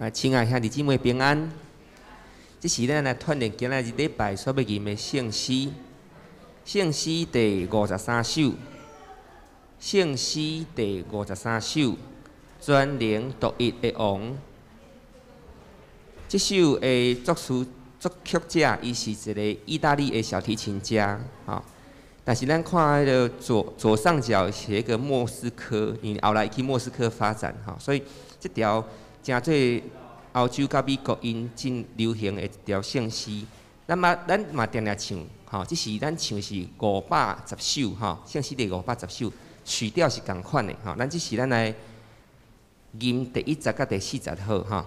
亲爱兄弟姊妹平安。这是咱来锻炼今仔日礼拜所要念的圣诗，圣诗第53首，圣诗第53首，全能独一的王。这首的作曲者，伊是一个意大利的小提琴家，但是咱看迄个左上角写一个莫斯科，因后来去莫斯科发展，所以这条真做欧洲甲美国因真流行的一条圣诗。咱嘛定定唱，这是咱唱是510首，圣诗第510首，曲调是同款的，咱这是咱来吟第1节甲第4节好，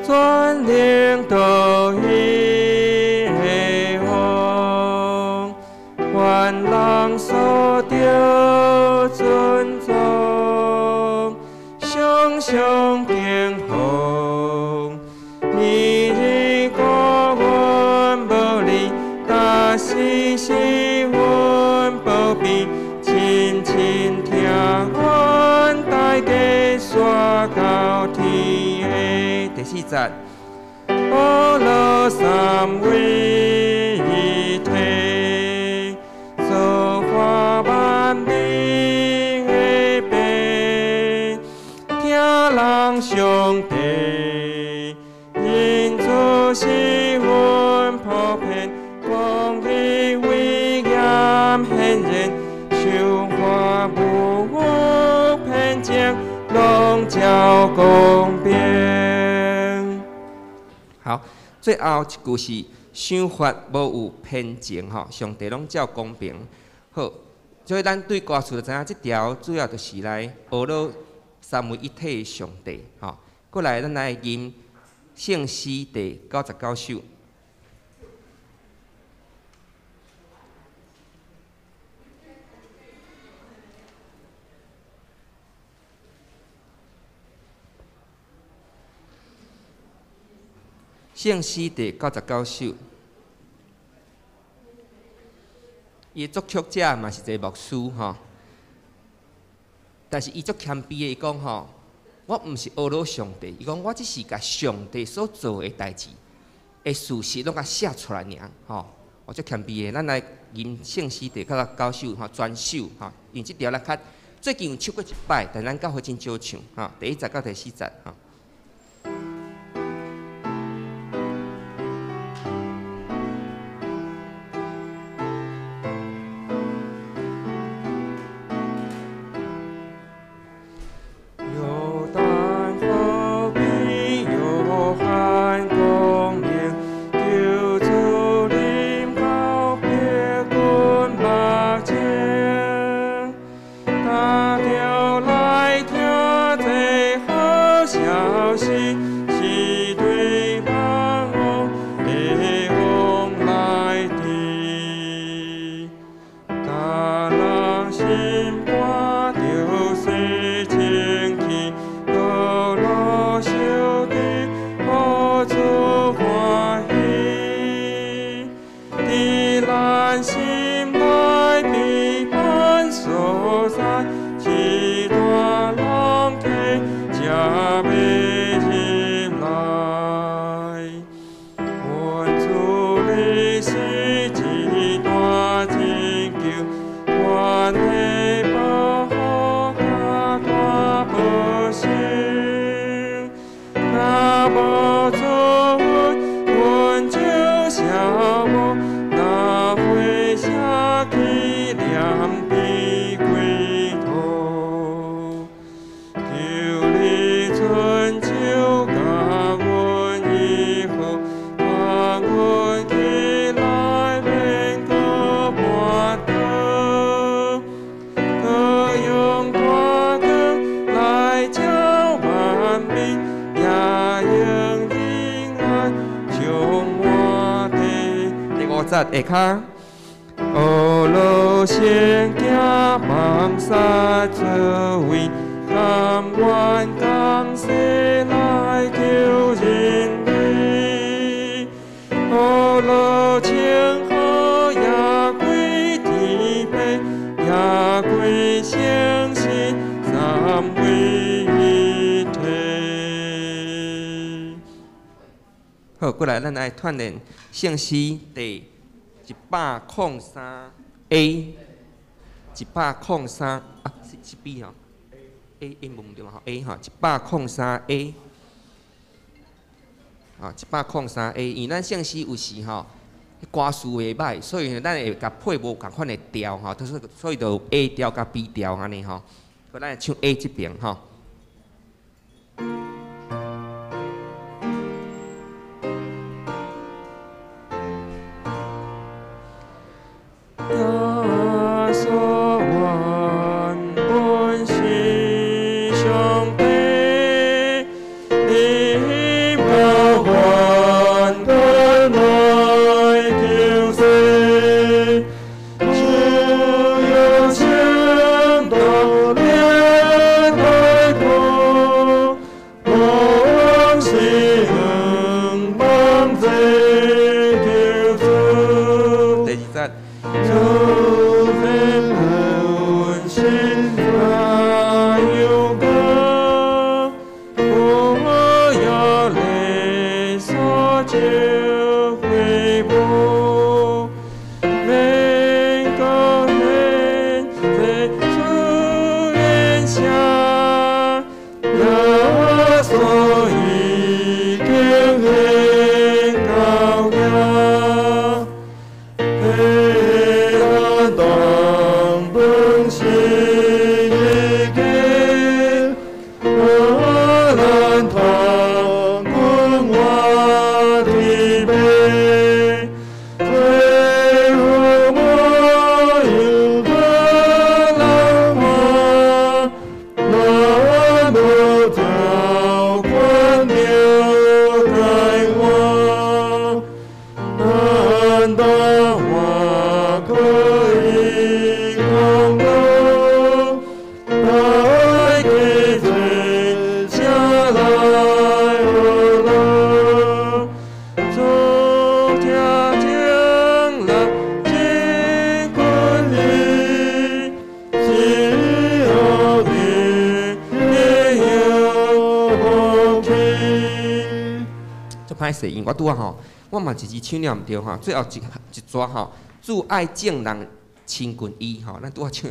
全能独一的王，万人所着尊重，常常敬奉。你的国阮无离，但是阮保庇，亲亲听阮大家说到天的。第4节，阿拉三位一体，造化万民的病，听人上帝，因主是阮普遍，公义威严显现，像花无偏见，拢照公平。好，最后一句是想法无有偏见，上帝拢照公平。好，所以咱对歌词就知影，这条主要就是来学了三位一体的上帝。过来咱来吟圣诗第99首。圣诗第99首，伊作曲者嘛是一个牧师但是伊足谦卑的，伊讲我毋是阿罗上帝，伊讲我只是甲上帝所做的代志的事实，拢甲写出来尔我足谦卑的，咱来吟圣诗第99首全首用这条来较最近有唱过一摆，但咱教会真少唱第1节到第4节下骹，阿罗先行望萨作为，甘愿降世来救人类，阿罗请。好，过来，咱来锻炼圣诗第103A， 103啊，是 B 吼 ，A 无对嘛吼 ，A 吼，103A， 啊，103A， 因为咱圣诗有时吼歌词袂歹，所以咱会甲配无共款的调吼，所以就有 A 调甲 B 调安尼吼。好，咱唱 A 这边吼。歹势，因为我拄啊吼，我嘛一字唱了毋对吼，最后一撮吼，主爱正人亲近伊吼，咱拄啊唱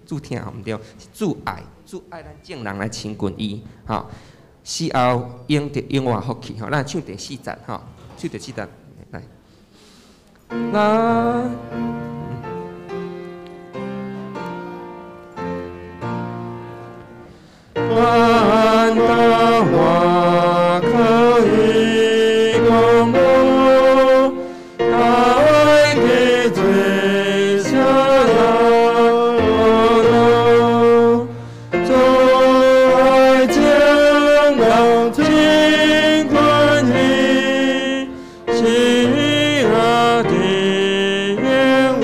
主听毋对，是主爱咱正人来亲近伊吼，死后永得永远福气吼，咱唱第4节吼，唱第4节来。万大我可以共度，爱的最下来，总爱将到尽管你喜爱的愿望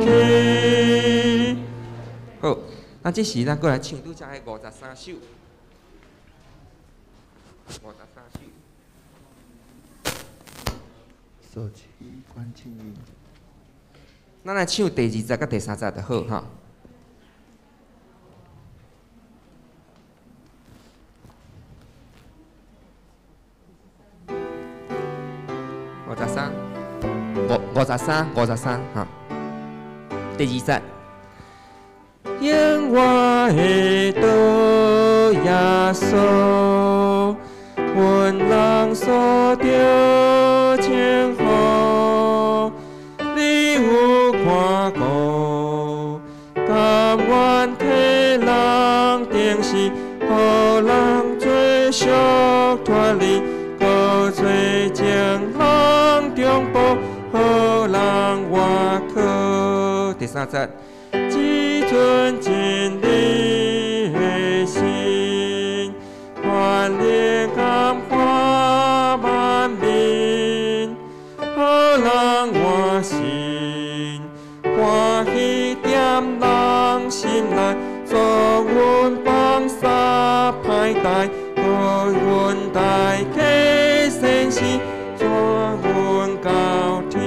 去。好。啊，这时咱过来唱拄则迄53首，53首。手机关静音。咱来唱第2节甲第3节就好哈。53哈。第2节。永远的多耶稣，阮人所着称呼，你有看顾，甘愿替人定是，予人做属脱离，搁做将人中保，予人活可。第3节。尊敬你的心，愿力感化万民，好人我心，欢喜点人心内，做阮放下歹代，予阮大家善事，做阮高天。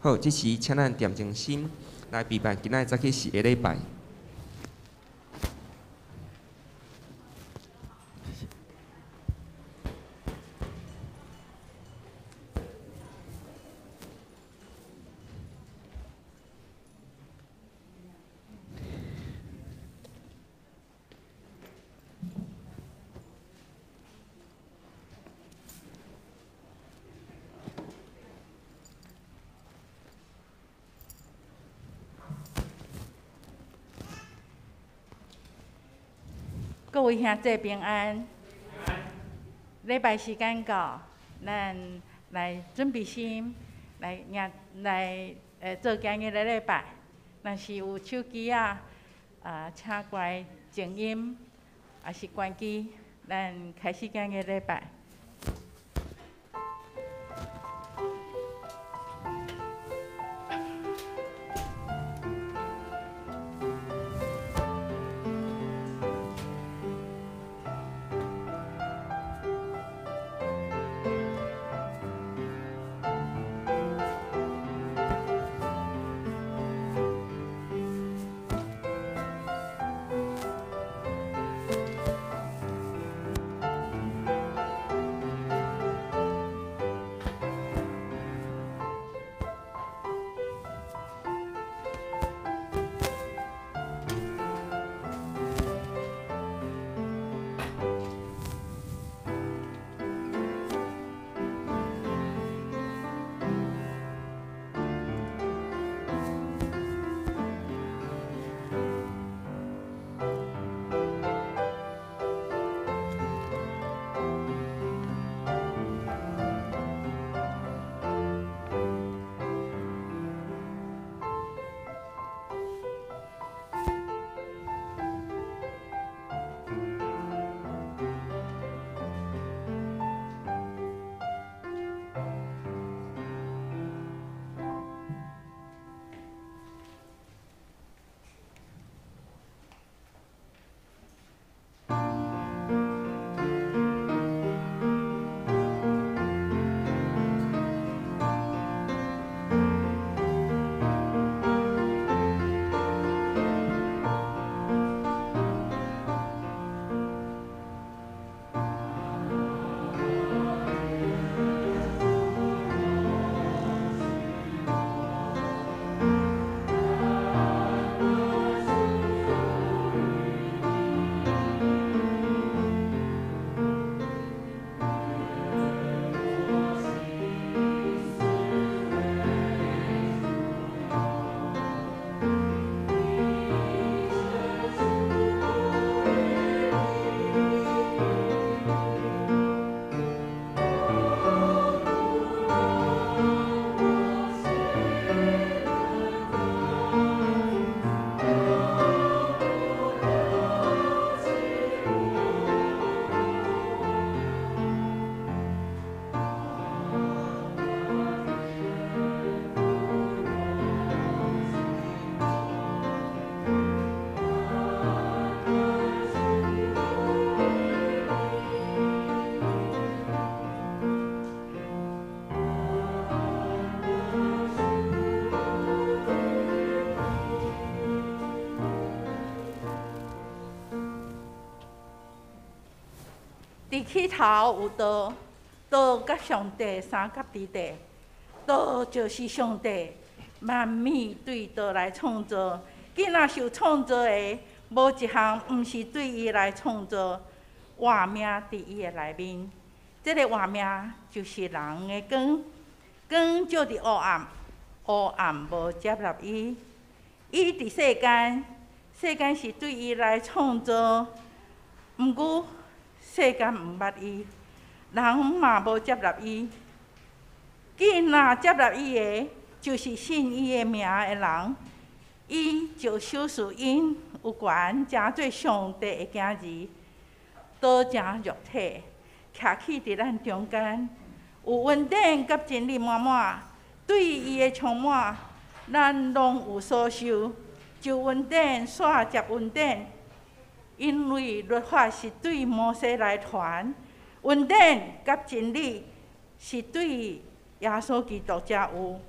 好，这时请咱恬静心来备办今仔早起是下礼拜。各位兄弟平安。礼拜时间到，咱来准备心，来做今日的礼拜。若是有手机请过来静音，也是关机，咱开始今日礼拜。伫起头有道，道甲上帝三甲伫地，道就是上帝，万物对道来创造。囡仔受创造的，无一项毋是对伊来创造，活命伫伊的内面。这个活命就是人的光，光照伫黑暗，黑暗无接纳伊。伊伫世间，世间是对伊来创造，毋过世间毋捌伊，人嘛无接纳伊。既然接纳伊的，就是信伊的名的人，伊就小事因有权成做上帝的囝儿，道成肉体，徛起伫咱中间，有恩典甲真理满满，对伊的充满，咱拢有所受，就恩典煞接恩典。因为律法是对摩西来传，恩典甲真理是对耶稣基督才有。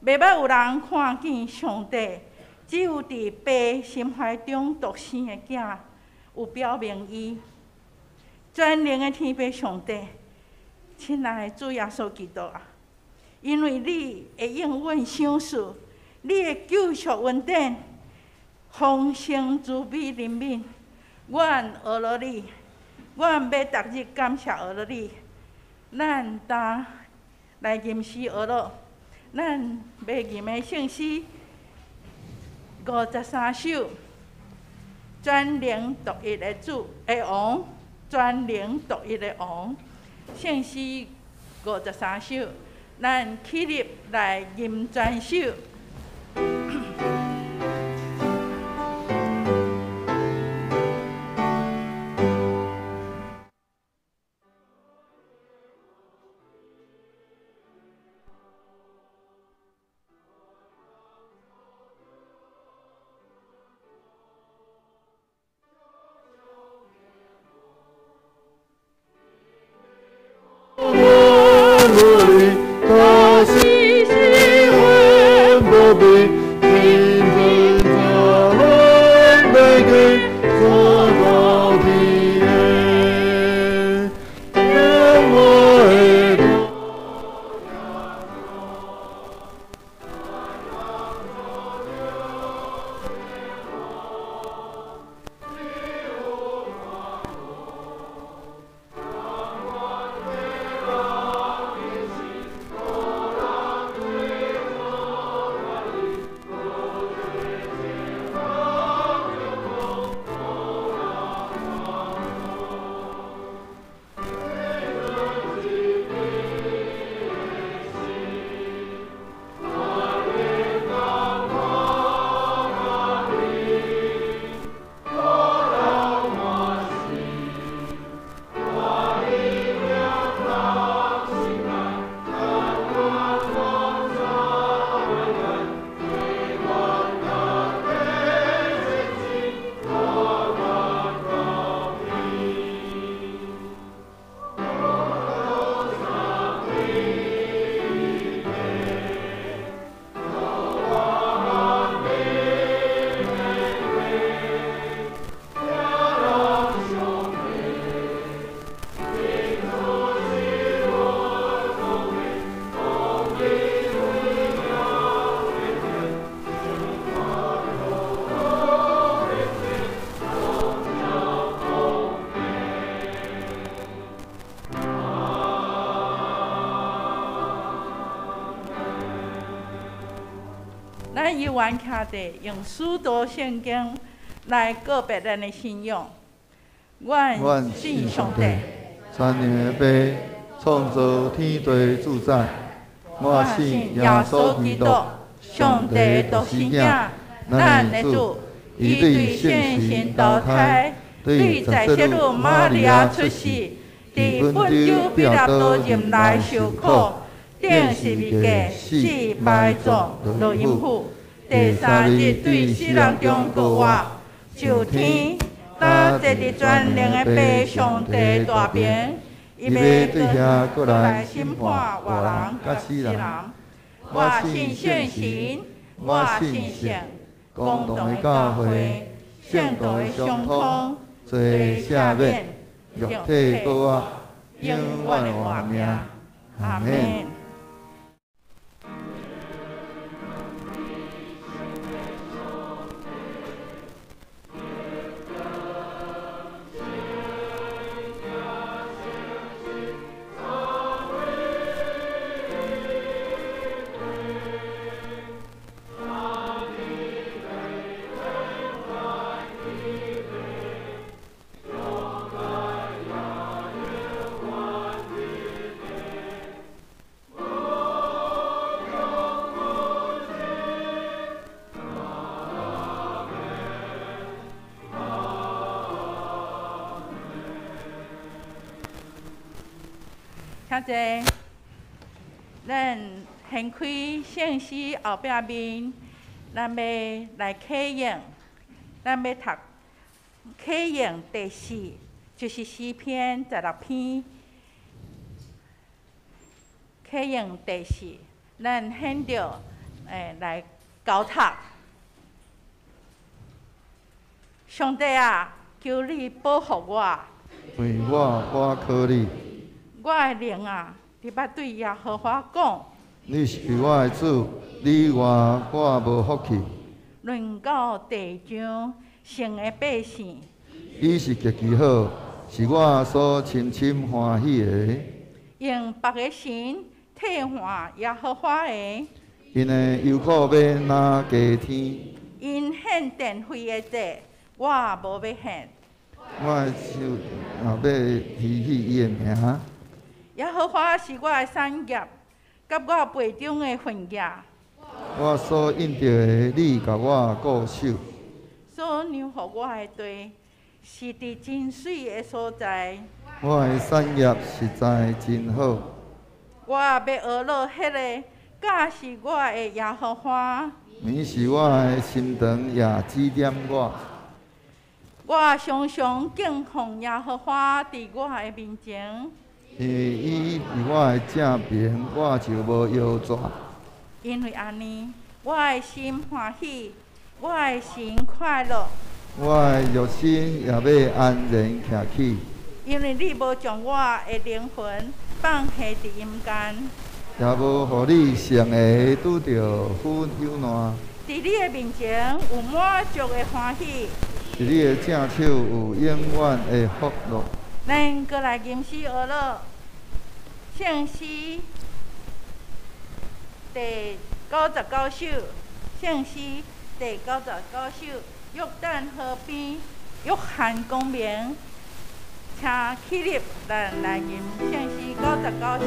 袂捌有人看见上帝，只有伫爸心怀中独生的囝有表明伊。全能的天父上帝，亲爱的主耶稣基督啊，因为你会应允赏赐，你的救赎恩典，丰盛慈悲怜悯。阮学了你，阮要逐日感谢学了你。咱当来吟诗学了，咱要吟的圣诗53首，全能独一的主的王，全能独一的王。圣诗53首，咱起立来吟全首。咱依原徛地，用许多圣经来告别咱的信仰。阮信上帝，全能的父，创造天地自在。我信耶稣基督，上帝的独生子，咱的主，伊对圣神投胎，对在世女玛利亚出世，伫本州彼拉多任内受苦，顶十字架死埋葬落阴府。第三日对死人中复活，就天，搭坐伫全能的父上帝大边，伊要对遐过来审判活人甲死人。我信圣神，我信圣，公道的教会，圣道的相通，罪赦免，肉体复活，永远的活命。阿门。请坐，咱掀开圣诗后壁面，咱要来启用，咱要读启用第4，就是诗篇16篇。启用第4，咱显着来交读。上帝啊，求你保护我，为我靠你。我的灵啊，你捌对耶和华讲：你是我的主，你外我无福气。论到地上生的百姓，你是极其好，是我所深深欢喜的。用别个神替换耶和华的，因的忧苦要拿加添。因献电费的祭，我无要献。我的手要提起伊的名。耶和华是我的产业，甲我背中的份业。我所应着的，你甲我固守。所让予我的地，是伫真水的所在。我的产业实在真好。我要学乐迄个，甲是我的耶和华。你是我的心肠，也指点我。我常常敬奉耶和华伫我的面前，因为伊伫我的正边，我就无摇拽。因为安尼，我的心欢喜，我的心快乐。我的肉身也要安然徛起。因为你无将我的灵魂放下伫阴间，也无互你成下拄着苦忧难。伫你的面前有满足的欢喜，伫你的正手有永远的福乐。咱过来吟诗学乐，圣诗第99首，圣诗第99首，约旦河边，约翰公明，请起立，咱来吟圣诗99首。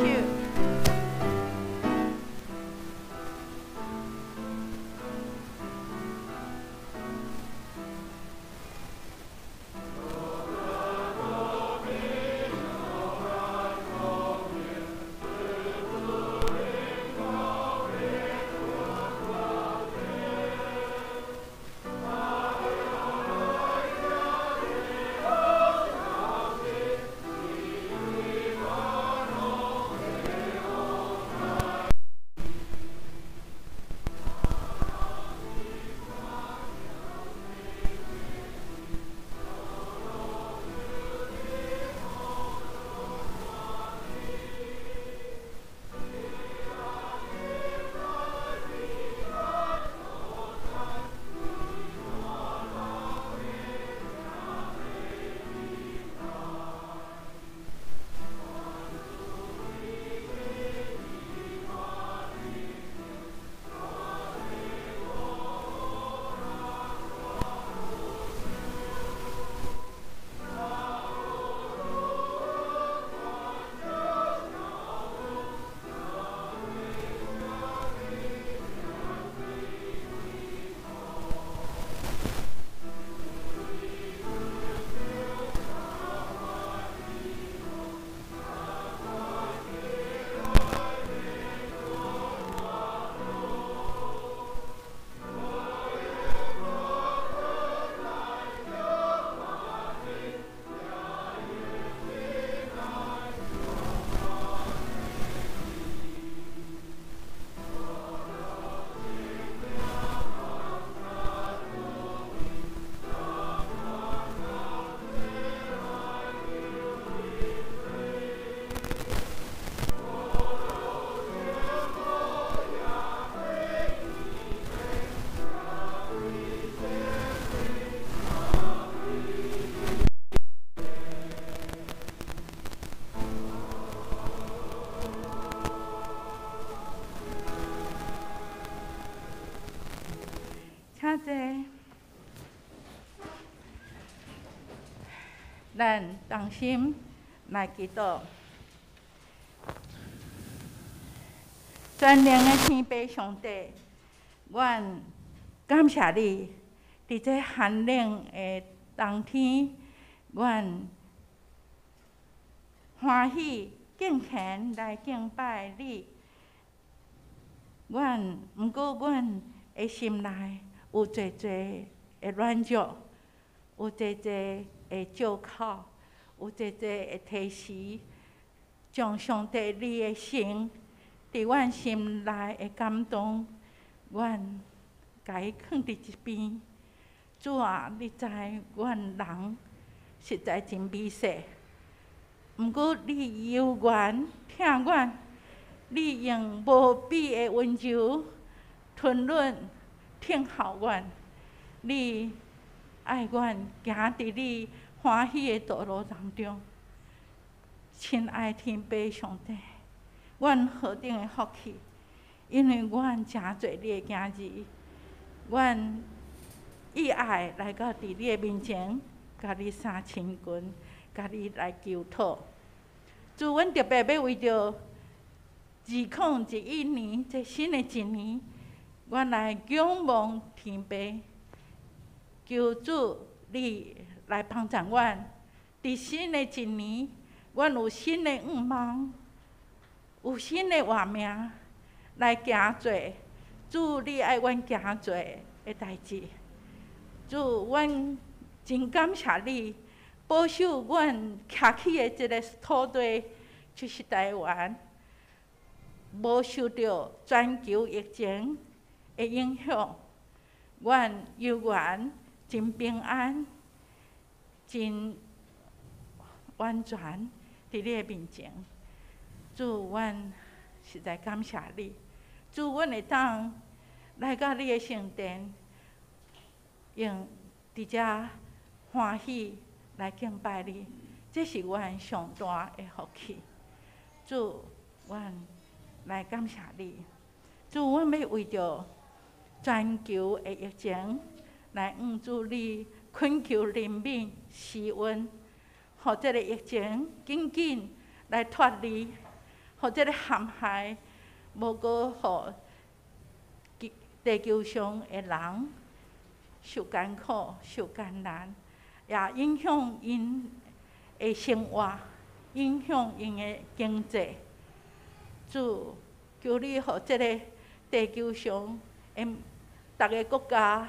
请坐，咱同心来祈祷。全能的天父上帝，阮感谢你，伫这寒冷的冬天，阮欢喜敬虔来敬拜你。毋过阮的心内有侪侪的软弱，有侪侪的借口，有侪侪的提示，将上帝你的心伫阮心内的感动，阮甲伊放伫一边。主啊，你知阮人实在真微细，毋过你有缘疼阮，你用无比的温柔吞忍疼候阮，你爱阮行伫你欢喜的道路当中。亲爱天父上帝，阮何等的福气！因为阮诚侪你的囝儿，阮意爱来到伫你的面前，甲你三亲近，甲你来求讨。主，阮特别要为着2021年这新的一年，阮来仰望天父，求主你来帮助阮。伫新的一年，阮有新的愿望，有新的画面来行做。主，你爱阮行做的代志。主，阮真感谢你，保守阮徛起的这个土地，就是台湾，无受到全球疫情的影响。阮游园真平安，真完全伫你的面前。主，阮实在感谢你。主，阮会当来到你的圣殿，用伫遮欢喜来敬拜你，这是阮上大的福气。主，阮来感谢你。主，阮要为着全球的疫情来主你恳求怜悯施恩，互这个疫情紧紧来脱离，互这个陷害无搁互地球上的人受艰苦、受艰难，也影响因的生活，影响因的经济。主，求你互这个地球上的逐个国家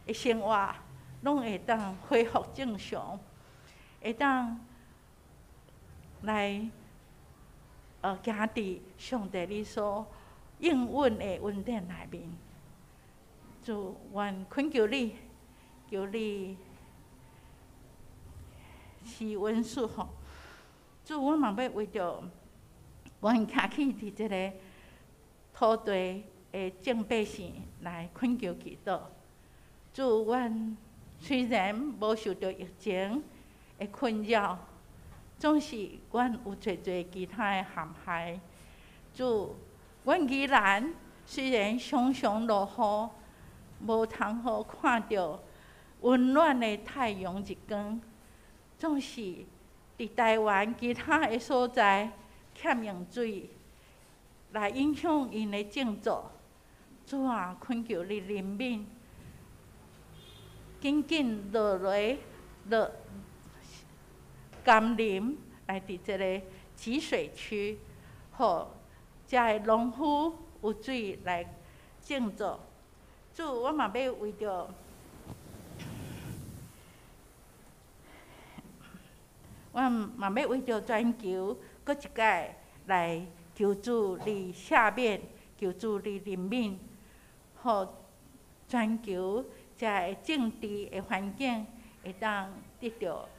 的生活，拢会当恢复正常，会当来行伫上帝你所应允的恩典内面。主，愿恳求你，求你施恩赐福。主，阮嘛要为着阮徛起伫即个土地的正百姓来恳求祈祷。主，阮虽然无受到疫情的困扰，总是阮有侪其他的陷害。主，阮依然虽然常常落雨，无通好看到温暖的太阳日光，总是伫台湾其他的所在欠用水，来影响因的建筑。主啊，恳求你怜悯，紧紧落雷落甘霖来伫这个集水区，互遮的农夫有水来种植。主，我嘛要为着全球搁一届来求主你赦免，求主你怜悯，互全球遮的政治的环境会当得到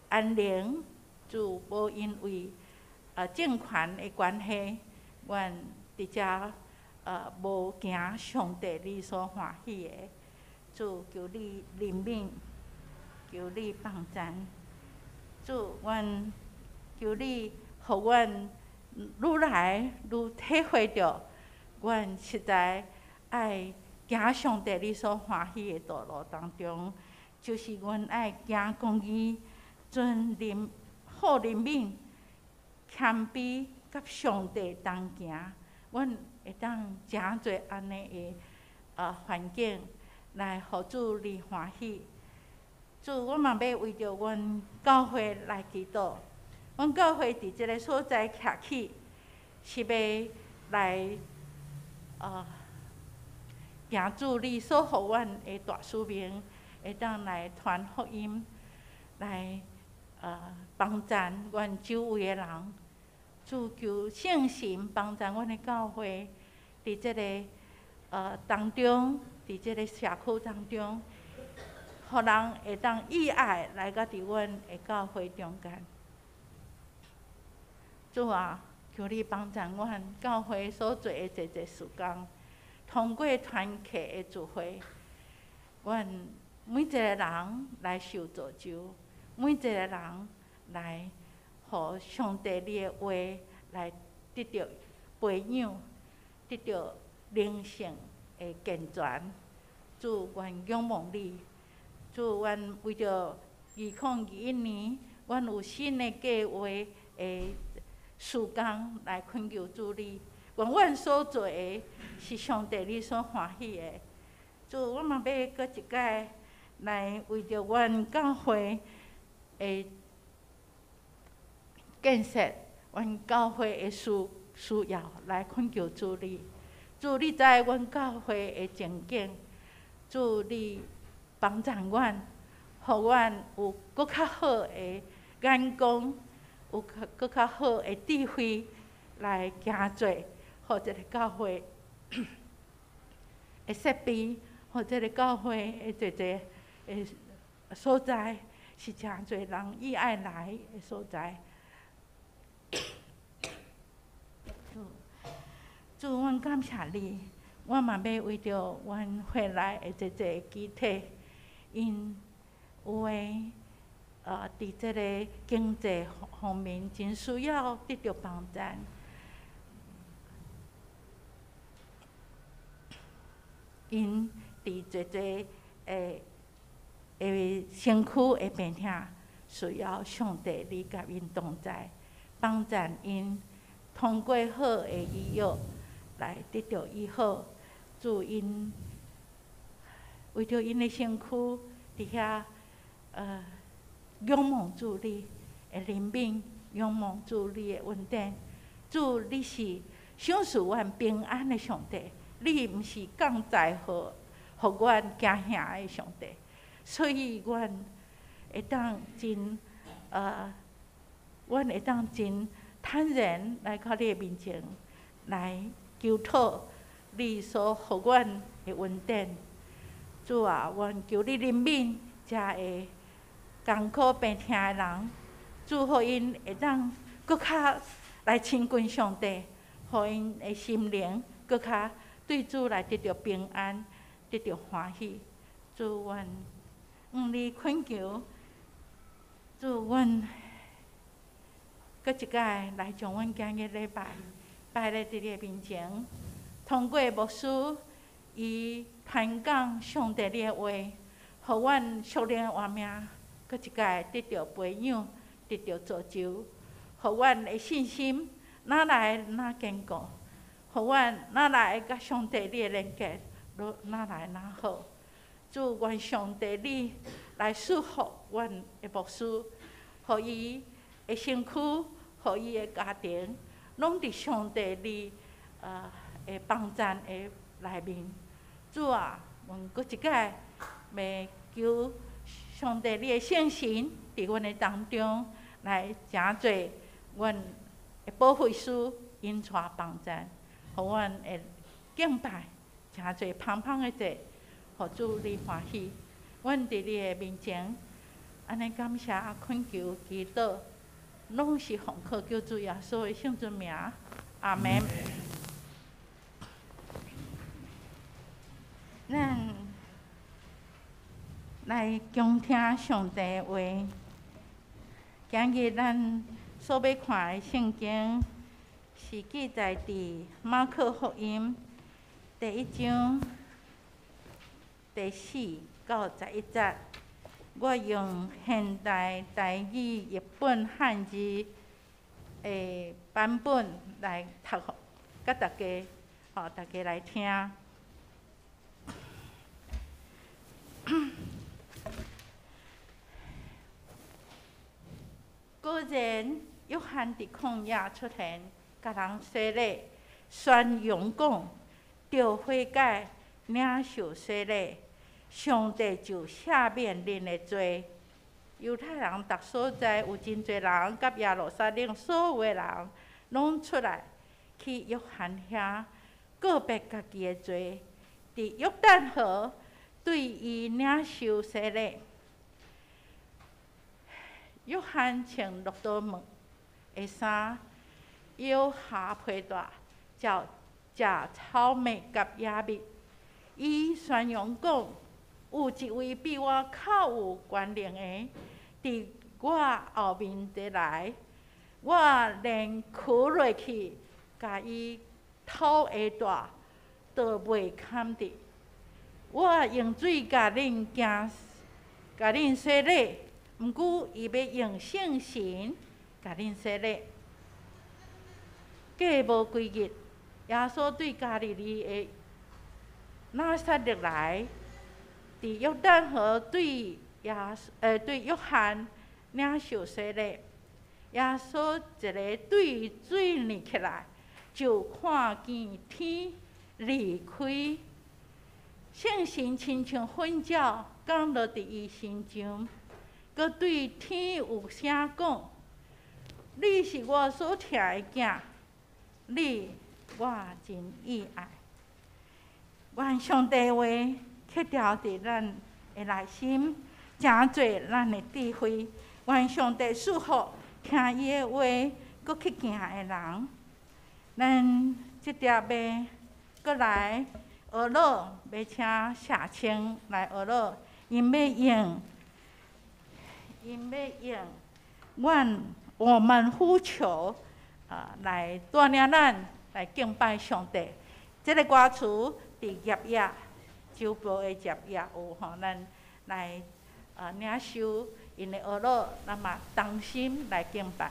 安宁。主，无因为政权的关系，阮伫遮无行上帝你所欢喜的。主，求你怜悯，求你帮助。主，阮求你，互阮愈来愈体会到，阮实在爱行上帝你所欢喜的道路当中，就是阮爱行公义、尊仁、好怜悯、谦卑，甲上帝同行。阮会当诚侪安尼的环境，来互主你欢喜。主，我嘛要为着阮教会来祈祷。阮教会伫即个所在徛起，是要来行主你所互阮的大使命，会当来传福音，来帮助阮周围的人。主，求圣神帮助阮的教会，伫即个当中，伫即个社区当中，互人会当意爱来到伫阮的教会中间。主啊，求你帮助阮教会所做的侪事工，通过团契的聚会，阮每一个人来受造就，每一个人来互上帝你的话来得到培养，得到灵性的健全。主，愿仰望你，主，阮为着2021年，阮有新的计划的时间来恳求主你，愿阮所做的是上帝你所欢喜的。主，我嘛要搁一摆来为着阮教会的建设，阮教会的需要来恳求主你。主，你知阮教会的情景，主你帮助阮，互阮有搁较好的眼光，有搁较好的智慧来行做，互这个教会的设备，互这个教会的侪的所在，是诚侪人伊爱来的所在。主，阮感谢你，我嘛要为着阮会内的侪肢体，因有诶伫即个经济方面真需要得到帮助。因伫侪身躯的病痛，需要上帝你甲因同在，帮助因通过好的医药来得到医好。主，因为着因的身躯伫遐仰望主你的怜悯，仰望主你的恩典。主，你是赏赐阮平安的上帝，你毋是降灾互阮惊吓的上帝。所以，阮会当真阮会当真坦然来到你的面前，来求讨你所互阮的恩典。主啊，阮求你怜悯遮个艰苦病痛的人，主，互因会当搁较来亲近上帝，互因的心灵搁较对主来得到平安，得到欢喜。主，阮你恳求，主，阮搁一摆来将阮今日礼拜摆咧伫你面前，通过牧师伊传讲上帝你的话，互阮属灵的活命搁一摆得到培养，得到造就，互阮的信心哪来哪坚固，互阮哪来甲上帝你的连结哪来哪好。主，愿上帝你来祝福阮的牧师，互伊的身躯，互伊的家庭，拢伫上帝你的帮助的内面。主啊，阮搁一摆要求上帝你的圣神伫阮的当中来诚侪阮的保惠师因带帮助，互阮的敬拜诚侪芳芳的者。互主你欢喜，阮伫你的面前，安尼感谢、恳求、祈祷，拢是奉靠救主耶稣的圣尊名，阿门。咱来恭听上帝的话。今日咱所要看的圣经，是记载伫马可福音第1章。第4到11节，我用现代台语译本汉字的版本来读，甲大家，大家来听。果然，约翰伫旷野出现，甲人洗礼，宣扬讲，着悔改，领受洗礼。上帝就赦免恁的罪。犹太人逐所在有真侪人，甲耶路撒冷所有的人，拢出来去约翰遐告别家己的罪，伫约旦河对伊领受洗礼。约翰穿骆驼毛的衫，腰下披带，照食草莓甲野蜜。伊宣扬讲，有一位比我较有权能的，伫我后面伫来，我连跍落去，甲伊头下带都袂堪得。我用水甲恁甲恁洗礼，毋过伊要用圣神甲恁洗礼。过无几日，耶稣对加利利的拿撒勒来，伫约旦河对约翰领受洗礼。耶稣一个对水立起来，就看见天离开，圣神亲像粉鸟降落伫伊身上，佮对天有声讲：你是我所疼的囝，你我真意爱。愿上帝话刻条伫咱的内心，成做咱的智慧。愿上帝赐福听伊的话，佮去行的人。咱即条要佮来学老，要请夏青来学老，因要用我们呼求来带领咱来敬拜上帝。这个歌词伫页页周报的页页有吼，咱来领受因的学老，咱嘛同心来敬拜。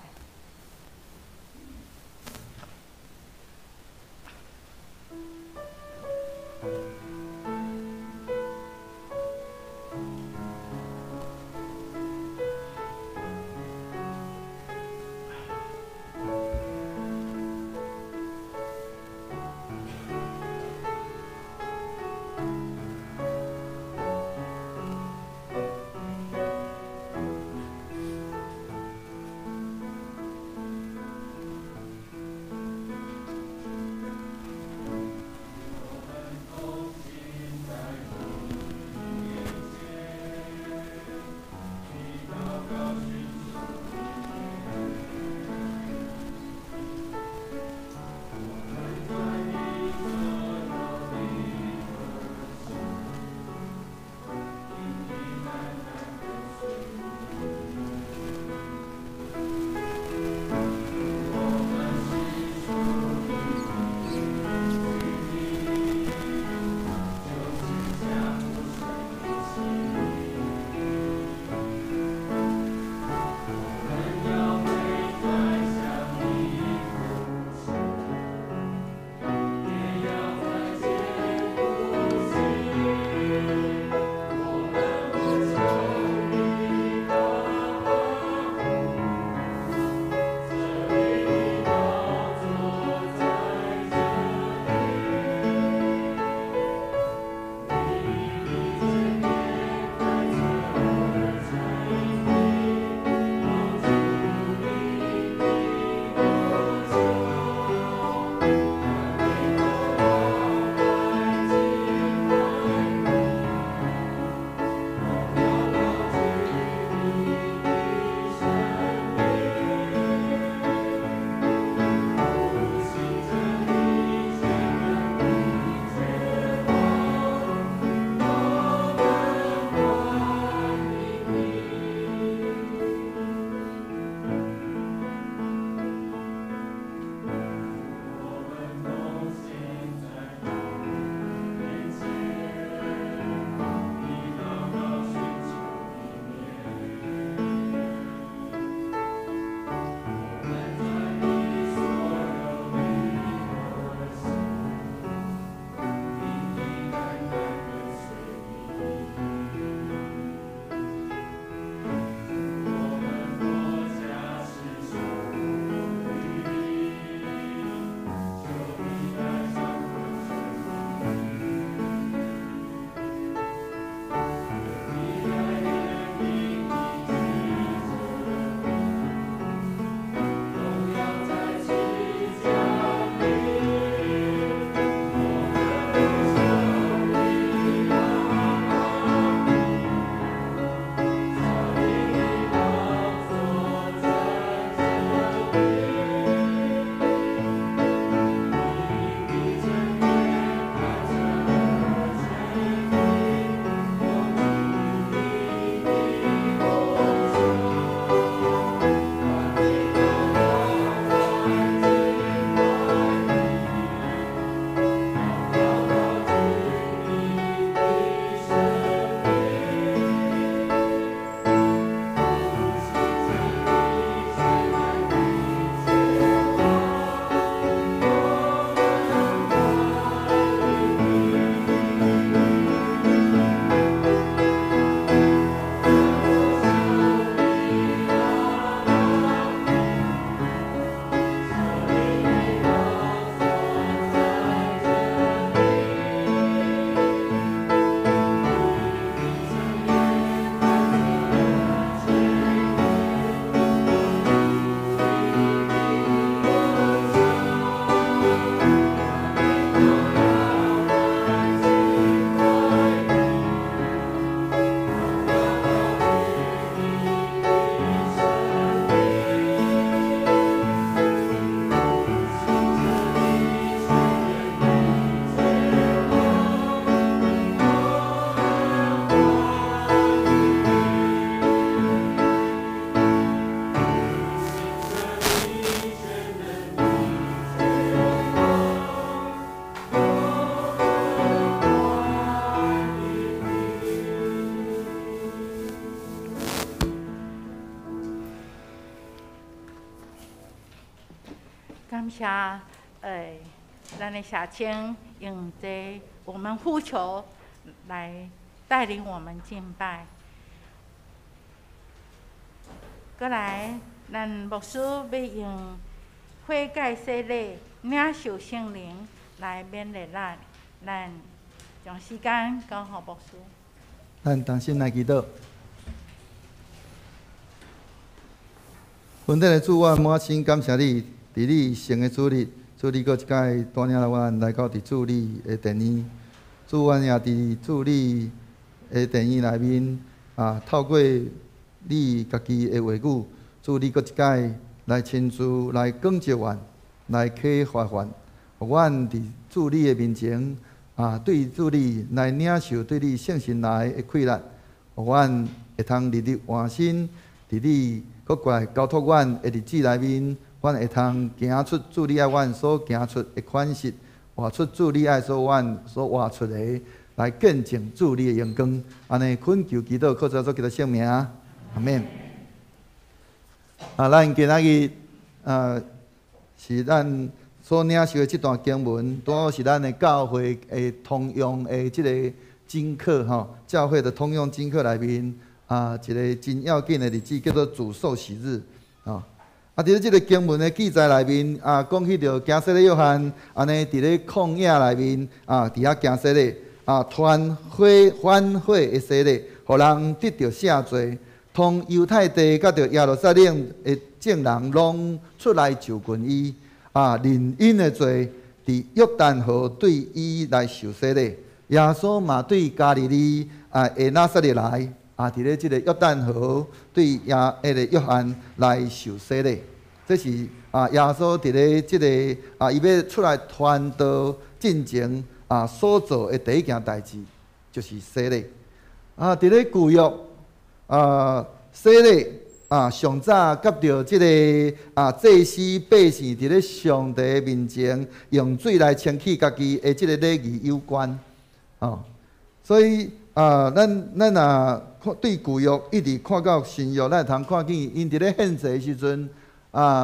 感谢咱的社青用这我们呼求来带领我们敬拜。过来，咱牧师要用悔改洗礼、领受圣灵来勉励咱，咱将时间交予牧师。咱同心来祈祷。恩典的主，我满心感谢你，伫你圣的主日，主你搁一摆带领阮来到伫主你的殿院。主，阮也伫主你的殿院内面透过你家己的话语，主你搁一摆来亲自来讲接阮，来启发阮，互阮伫主你的面前对主你来领受对你圣心来的快乐，互阮会通日日换新，伫你搁过来交托阮的日子内面，阮会通行出主你爱阮所行出的款式，活出主你爱阮所活出的，来见证主你的荣光。安尼恳求祈祷，靠着主基督圣名，阿免。咱今仔日是咱所领受的这段经文，拄好是咱的教会的通用的这个经课吼，教会的通用经课内面一个真要紧的日子叫做主受洗日伫咧这个经文的记载内面讲起着加洗的约翰安尼伫咧旷野内面伫遐加洗的反悔的洗礼，互人得到赦罪。通犹太地甲着耶路撒冷的众人拢出来就近伊认因的罪，伫约旦河对伊来受洗礼。耶稣嘛对加利利的拿撒勒来伫咧即个约旦河对约翰来受洗礼。这是耶稣伫咧即个伊要出来传道进前所做的第一件代志，就是洗礼伫咧旧约洗礼上早甲着即个祭司百姓伫咧上帝面前用水来清洗家己的即个礼仪有关所以咱对旧约一直看到新约，咱会通看见因伫咧献祭的时阵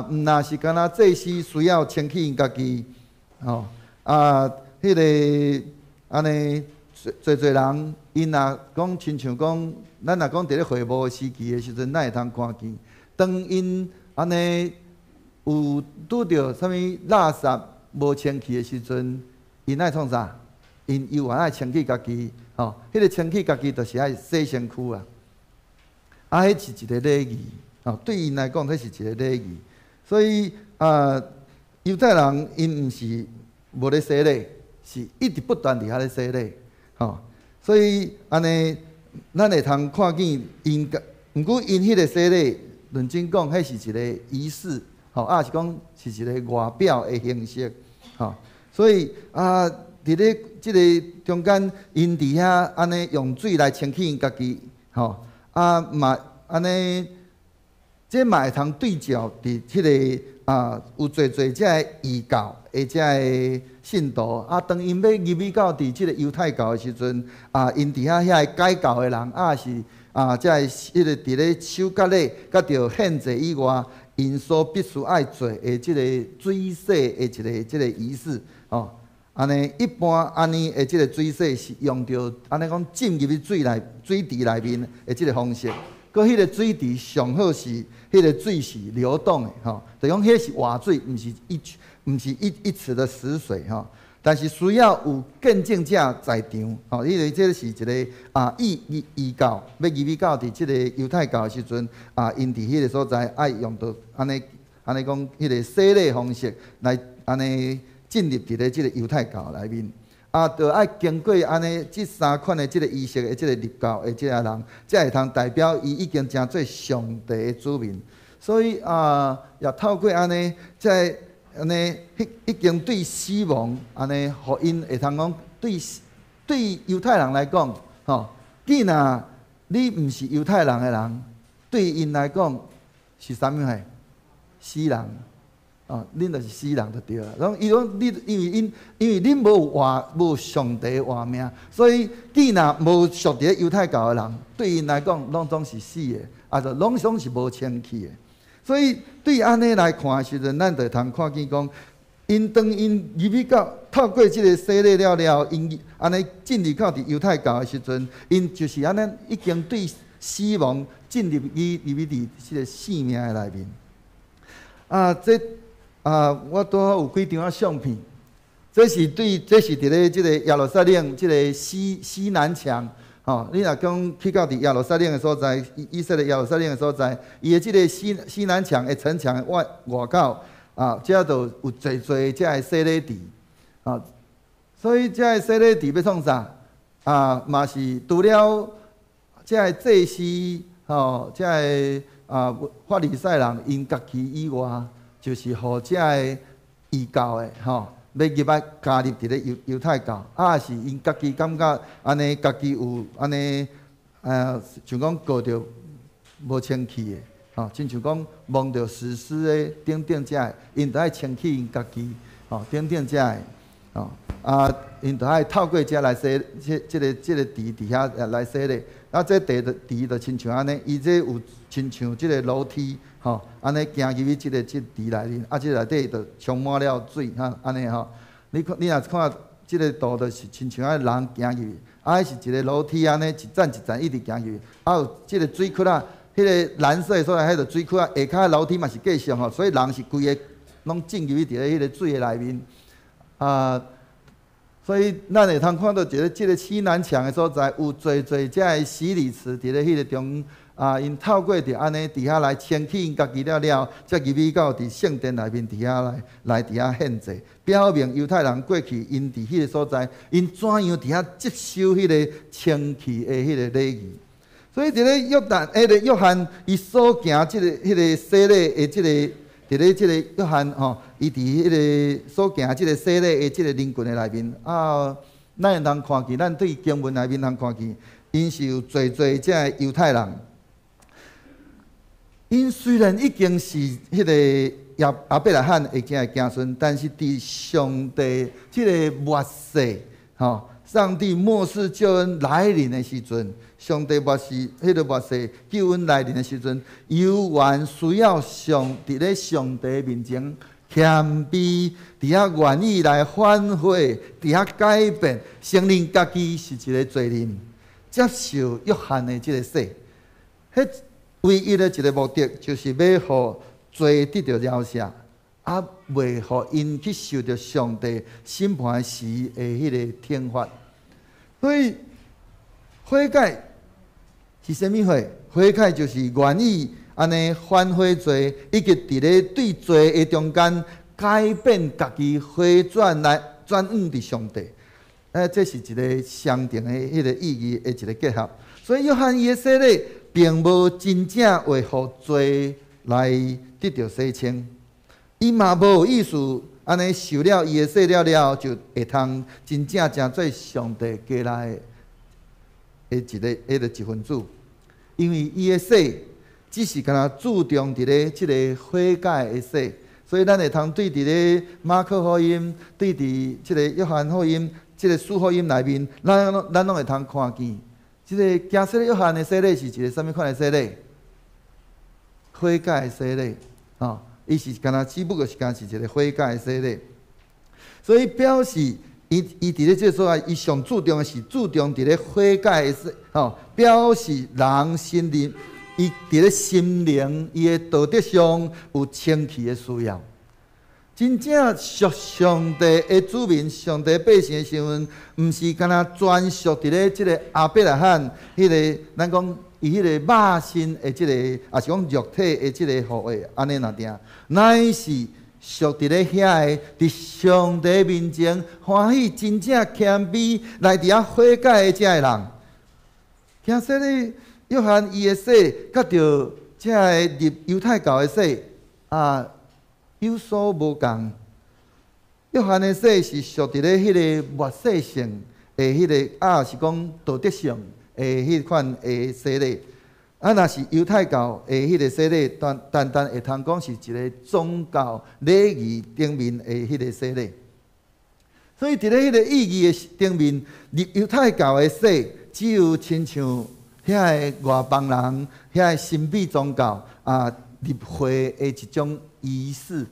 毋那是干那祭司需要清洗因家己迄个安尼侪人，因若讲亲像讲，咱若讲伫咧会幕时期的时阵，咱会通看见，当因安尼有拄着啥物垃圾无清气的时阵，因爱创啥？因又还爱清气家己迄个清气家己就是爱洗身躯迄是一个礼仪对因来讲，迄是一个礼仪。所以犹太人因毋是无咧洗礼，是一直不断伫遐咧洗礼所以安尼，咱会通看见因，毋过因迄个洗礼，认真讲，迄是一个仪式是讲是一个外表的形式所以伫咧即个中间，因伫遐安尼用水来清洗因家己嘛安尼，这嘛会通对照伫迄个有侪遮个异教的遮个信徒当因要入去到伫即个犹太教的时阵因伫遐遐个改教的人是遮个迄个伫咧守节礼甲着献祭以外，因所必须爱做的即个水洗的即个仪式安尼一般安尼的即个水洗是用着安尼讲浸入去水池内面的即个方式。佮迄个水池上好是迄个水是流动的就讲迄是活水，毋是一池的死水但是需要有见证者在场因为这是一个异教要入去到伫即个犹太教的时阵因伫迄个所在爱用到安尼讲迄个洗礼方式来安尼进入伫咧即个犹太教内面就爱经过安尼即三款的即个仪式的即个立教的即个人，才会通代表伊已经成做上帝的子民。所以也透过安尼，才安尼已经对死亡安尼，互因会通讲对犹太人来讲既然你毋是犹太人的人，对因来讲是啥物货？死人。恁就是死人就对了。然后伊讲你，因为恁无上帝的活命，所以既然无属伫犹太教的人，对因来讲，拢总是死的，就拢是无清气的。所以对安尼来看的时阵，咱就通看见讲，当因入去到透过即个洗礼了，因安尼进入到伫犹太教的时阵，因就是安尼已经对死亡进入去伫即个性命的内面。我拄好有几张啊相片，这是伫咧即个耶路撒冷即个西南墙。你若讲去到伫耶路撒冷的所在，以色列耶路撒冷的所在，伊的即个西南墙的城墙的外口遮就有侪遮的洗礼地所以遮的洗礼地要创啥嘛是除了遮的祭司遮的法利赛人因家己以外，就是互遮的异教的要入来加入伫咧犹太教，是因家己感觉安尼，家己有安尼，像讲过着无清气的，亲像讲望着史诗的顶遮的，因着爱清气因家己，顶遮的，因着爱透过遮来洗，即个地底下来洗礼，这地就亲像安尼，伊这有亲像即个楼梯。安尼行入去即地内面，即内底就充满了水，安尼你若看即个图，就是亲像人行入去，是一个楼梯安尼，一站一站一直行入去，有即个水窟迄个蓝色的所在，迄个水窟下骹楼梯嘛是继续所以人是规个拢进入去伫咧迄个水的内面，所以咱会通看到即个西南墙的所在，有侪遮的洗礼池伫咧迄个中。因透过伫安尼伫遐来清气因家己了，才入去到伫圣殿内面伫遐来伫遐献祭，表明犹太人过去因伫迄个所在，因怎样伫遐接受迄个清气的迄个礼仪。所以伫咧约翰伊所行迄个洗礼的即个伫咧即个约翰伊伫迄个所行即个洗礼的即个灵棍的内面咱会通看见，咱对经文内面通看见，因是有侪遮犹太人。因虽然已经是迄个亚伯拉罕的子孙，但是伫上帝即个末世，上帝末世救恩来临的时阵，上帝迄个末世救恩来临的时阵，犹原需要伫咧上帝面前谦卑，伫遐愿意来反悔，伫遐改变，承认家己是一个罪人，接受约翰的即个洗。唯一的一个目的，就是要互罪得到饶赦，袂互因去受到上帝审判时的迄个惩罚。所以悔改是啥物悔？悔改就是愿意安尼反悔罪，以及伫咧对罪的中间改变家己，回转来转向伫上帝。这是一个相同的迄个意义的一个结合。所以约翰伊的洗礼，并无真正为互罪来得到洗清，伊嘛无有意思安尼受了伊的洗了，就会通真正做上帝家内的一份子。因为伊的洗只是敢若注重伫咧即个悔改的洗，所以咱会通对伫咧马可福音，对伫即个约翰福音，即个四福音内面，咱拢会通看见。即个行洗礼约翰的洗礼是一个什么款的洗礼？悔改的洗礼，伊是敢若只不过是一个悔改的洗礼，所以表示伊伫咧这所在，伊上注重的是注重伫咧悔改的洗，表示人心灵，伊伫咧心灵伊的道德上有清气的需要。真正属上帝的子民、上帝百姓的身份，毋是敢若专属伫咧即个亚伯拉罕迄个，咱讲伊迄个肉身的即个，也是讲肉体的即个护卫，安尼若定，乃是属伫咧遐个，伫上帝面前欢喜真正谦卑来伫遐悔改的遮个人。行洗礼约翰伊的洗，甲着遮个入犹太教的洗有所无共。约翰的洗是属伫咧迄个末世性的迄个，是讲道德性的迄款的洗礼。若是犹太教的迄个洗礼，单会通讲是一个宗教礼仪顶面的迄个洗礼。所以伫咧迄个意义的顶面，犹太教的洗只有亲像遐个外邦人、遐个神秘宗教入会的一种仪式，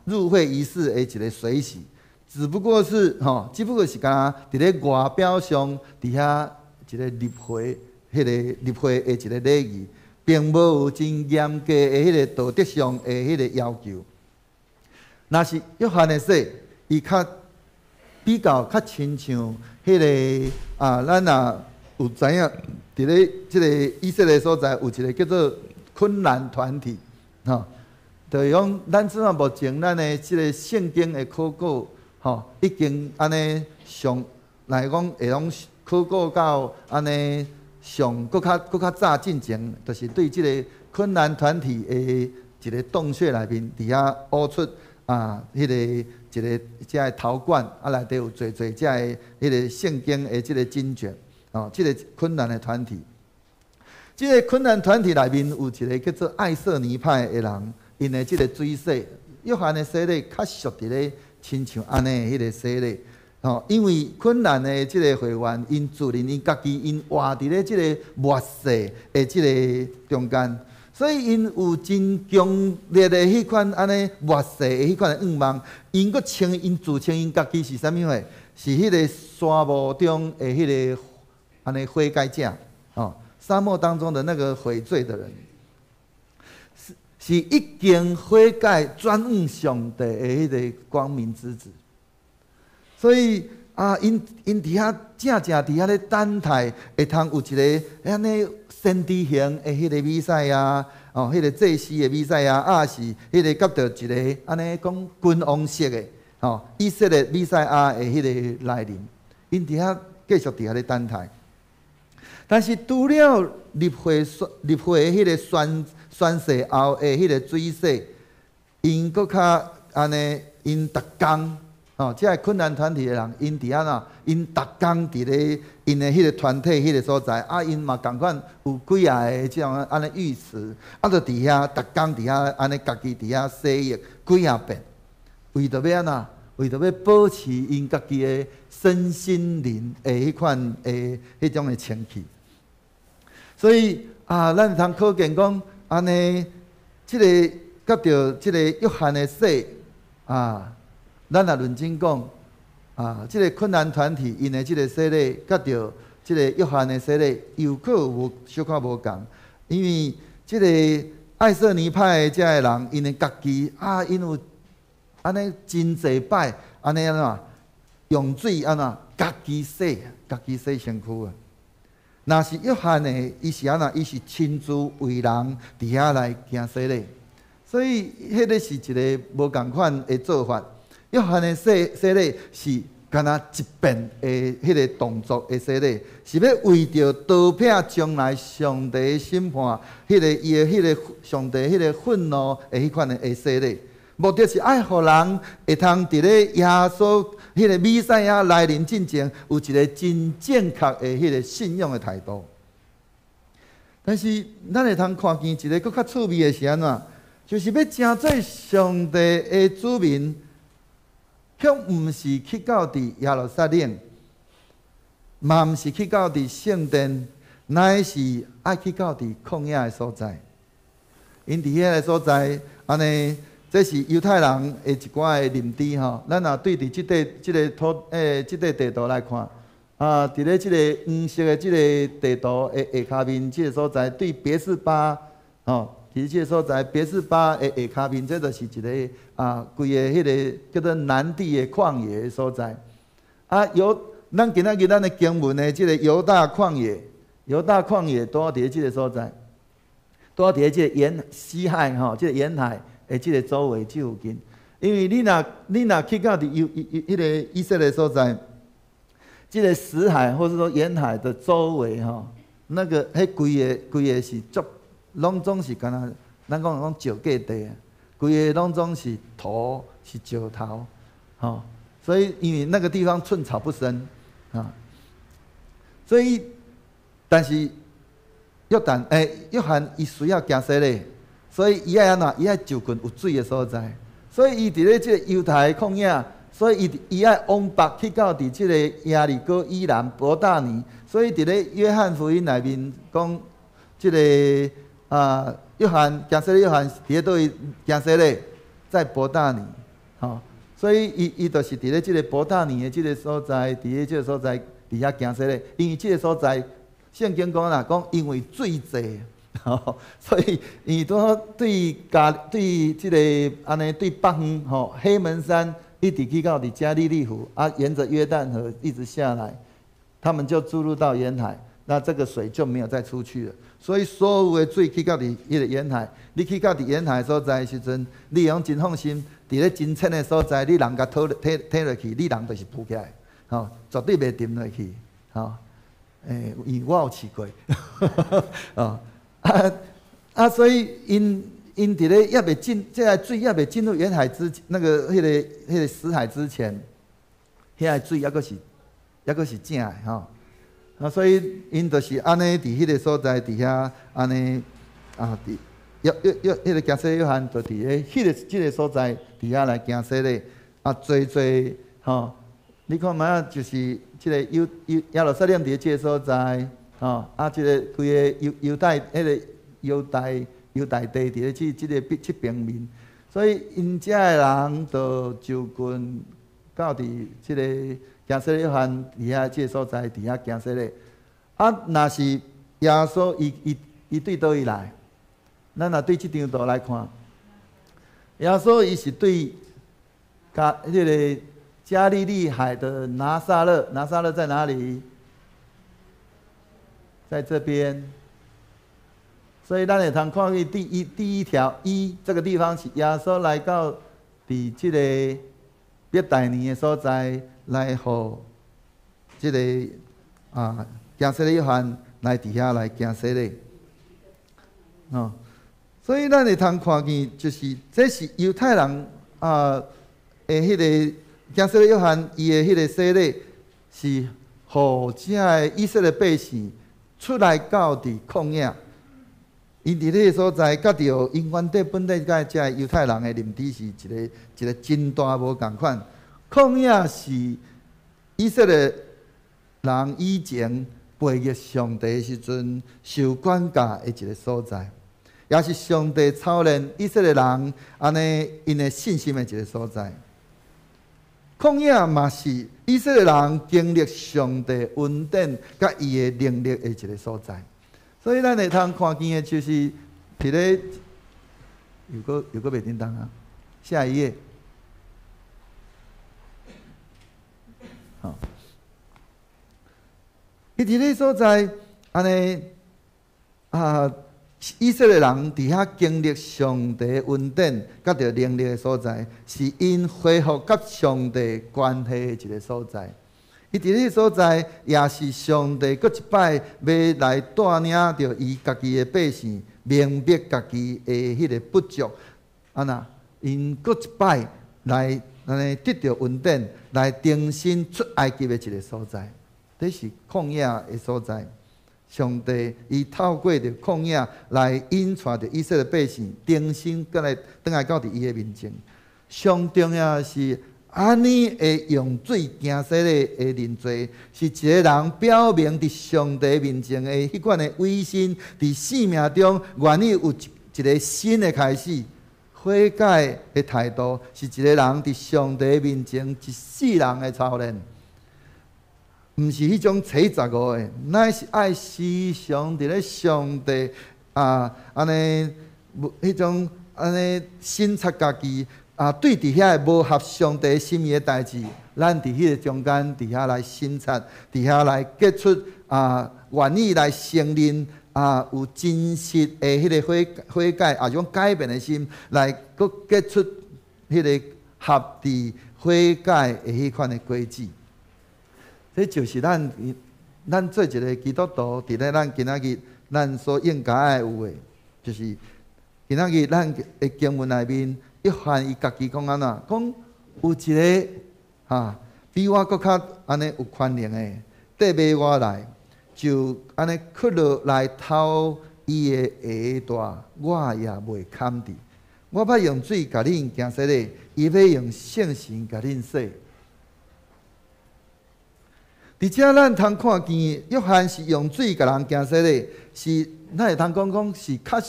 入会仪式的一个随喜，只不过是只不过是敢伫咧外表上伫遐一个入会，迄个入会的一个礼仪，并无有真严格的迄个道德上的迄个要求。若是约翰的洗，伊比较亲像迄个咱若有知影，伫咧即个以色列所在有一个叫做昆兰团体，就是讲咱即马目前咱的即个圣经的考古，已经安尼上来讲会拢考古到安尼上搁较早进前，就是对即个昆兰团体的一个洞穴内面，伫遐挖出迄个一个遮的陶罐，内底有侪遮的迄个圣经的即个经卷，即个昆兰的团体。即个昆兰团体内面有一个叫做爱色尼派的人，因的即个水洗，约翰的洗礼较属伫咧亲像安尼的迄个洗礼。因为昆兰的即个会员，因自认因家己因活伫咧即个末世的即个中间，所以因有真强烈的迄款安尼末世的迄款的愿望。因佫因自称因家己是啥物货？是迄个沙漠中的迄个安尼悔改者，沙漠当中的那个悔罪的人，是已经悔改转向上帝的迄个光明之子。所以因伫遐正伫遐咧等待，会通有一个安尼先知型的迄个弥赛亚，迄个祭司的弥赛亚，是迄个夹到一个安尼讲君王式的，以色列弥赛亚的迄个来临，因伫遐继续伫遐咧等待。但是除了入会的迄个宣誓后的迄个水洗，因佫较安尼，因逐工。即个困难团体的人，因伫遐呐，因逐工伫咧因的迄个团体迄个所在，因嘛共款有几啊个即种安尼浴池，就伫遐逐工伫遐安尼家己伫遐洗浴几啊遍，为着要安怎？为着要保持因家己的身心灵的迄款的迄种的清气。所以咱会通可见讲，安尼即个甲着即个约翰的洗咱也认真讲，即个困难团体因的即个洗礼，甲着即个约翰的洗礼，又可有小可无共。因为即个爱色尼派的遮个人，因的家己因有安尼真济摆，安尼用水家己洗身躯啊。若是约翰的，伊是伊是亲自为人伫遐来行洗礼，所以迄个是一个无共款的做法。约翰的洗礼是干那一遍的迄个动作的洗礼，是要为着刀片将来上帝的审判，伊的迄个上帝迄个愤怒的迄款的洗礼，目的是爱互人会通伫咧耶稣迄个弥赛亚来临之前，有一个真正确的迄个信仰的态度。但是咱会通看见一个更较趣味的是安怎？就是要成做上帝的子民。却毋是去到伫耶路撒冷，嘛毋是去到伫圣殿，乃是爱去到伫旷野的所在。因伫遐个所在，安尼，这是犹太人的一寡的认知吼。咱若对伫即块地图来看，伫咧即个黄色的即个地图的下骹面，即个所在对别是巴，其实这个所在，别是巴的下骹面，这就是一个规个迄个叫做南地的旷野的所在。咱今仔日咱的经文的这个犹大旷野，拄伫咧这个所在，拄伫咧这个西海这个沿海的这个周围这附近。因为你若去到迄个以色列所在，这个死海或者说沿海的周围那个迄规个是足。拢总是干那，咱讲石架地，规个拢总是土是石头，所以因为那个地方寸草不生，所以但是约翰伊需要行洗礼，所以伊爱安怎？伊爱就近有水的所在，所以伊伫咧即个犹太旷野，所以伊爱往北去到伫即个耶利哥以南伯大尼，所以伫咧约翰福音内面讲即个。约翰行洗礼，约翰伫咧倒位行洗礼，在伯大尼，所以伊就是伫咧即个伯大尼的即个所在，伫咧即个所在伫遐行洗礼，因为即个所在，圣经讲啦，讲因为水济。所以，伊对即个安尼对北方黑门山一直去到加利利湖沿着约旦河一直下来，他们就注入到沿海，那这个水就没有再出去了。所以所有的水去到迄个沿海，你去到沿海所在的时阵，你用真放心，伫咧真浅的所在，你人甲推落去，你人就是浮起来，绝对袂沉落去，因为我有试过，所以因伫咧也未进，这个水也未进入沿海之迄个死海之前，遐个水还阁是正的所以因就是安尼伫迄个所在伫遐安尼迄个行洗礼约翰就伫咧即个所在伫遐来行洗礼做你看嘛，就是即个耶路撒冷伫即个所在。即个规个犹太迄个犹太地伫咧即个七平面，所以因遮个人就就近到伫即个行洗礼约翰伫遐即个所在伫遐行洗礼。若是耶稣伊对倒位来？咱若对即张图来看，耶稣伊是对迄个加利利海的拿撒勒，拿撒勒在哪里？在这边，所以咱会通看见第一条这个地方是耶稣来到伫即个约旦尼的所在，来互即个行洗礼约翰来伫遐来行洗礼。所以咱会通看见，就是这是犹太人的迄个行洗礼约翰伊的迄个洗礼，是互遮个以色列百姓。出来到伫旷野，因伫迄个所在，甲着因原地本地甲遮犹太人的认知是一个真大无共款。旷野是以色列人以前背逆上帝的时阵受管教的一个所在，也是上帝操练以色列人安尼因的信心的一个所在。旷野嘛是以色列人经历上帝恩典甲伊的能力的一个所在，所以咱会通看见的就是伫咧又搁袂叮当啊，下一页，伊伫咧所在安尼以色列人伫遐经历上帝恩典甲着能力的所在，是因恢复甲上帝关系的一个所在。伊伫迄个所在，也是上帝搁一摆要来带领着伊家己的百姓，明白家己的迄个不足。因搁一摆来安尼得到恩典，来重新出埃及的一个所在。这是旷野的所在。上帝伊透过着旷野来引带着以色列百姓，重新转来到伫伊的面前。上重要的是，安尼会用水行洗礼的认罪，是一个人表明伫上帝面前的迄款的委身，伫生命中愿意有一个新的开始。悔改的态度，是一个人伫上帝面前一世人的操练。毋是迄种初15的，乃是爱时常伫咧上帝安尼迄种安尼审察家己对伫遐的无合上帝心意的代志，咱伫迄个中间伫遐来审察，伫遐来结出愿意来承认有真实的迄个悔改种改变的心，来搁结出迄个合伫悔改的迄款的果子。这就是咱做一个基督徒，伫咧咱今仔日咱所应该爱有的，就是今仔日咱的经文内面，约翰伊家己讲安怎？讲有一个比我搁较安尼有权能的，缀买我来，就安尼屈落来偷伊的下大，我也袂堪伫。我捌用水甲恁行洗礼，伊要用圣神甲恁洗。伫遮咱通看见，约翰是用水甲人行洗礼，是咱会通讲是较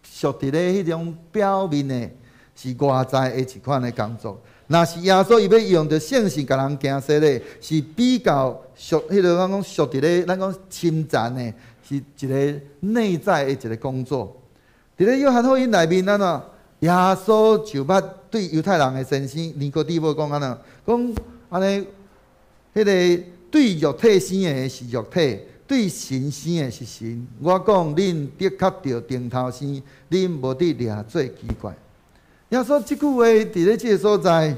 属伫咧迄种表面的，是外在的一款的工作。若是耶稣伊要用着圣性甲人行洗礼，是比较属迄个讲属伫咧咱讲侵占的，是一个内在的一个工作。伫咧约翰福音内面，咱啊，耶稣就捌对犹太人的先生尼哥底母讲安怎，讲安尼，迄个对肉体生的是肉体，对神生的是神。我讲恁的确着顶头生，恁无得掠做奇怪。耶稣即句话伫咧即个所在，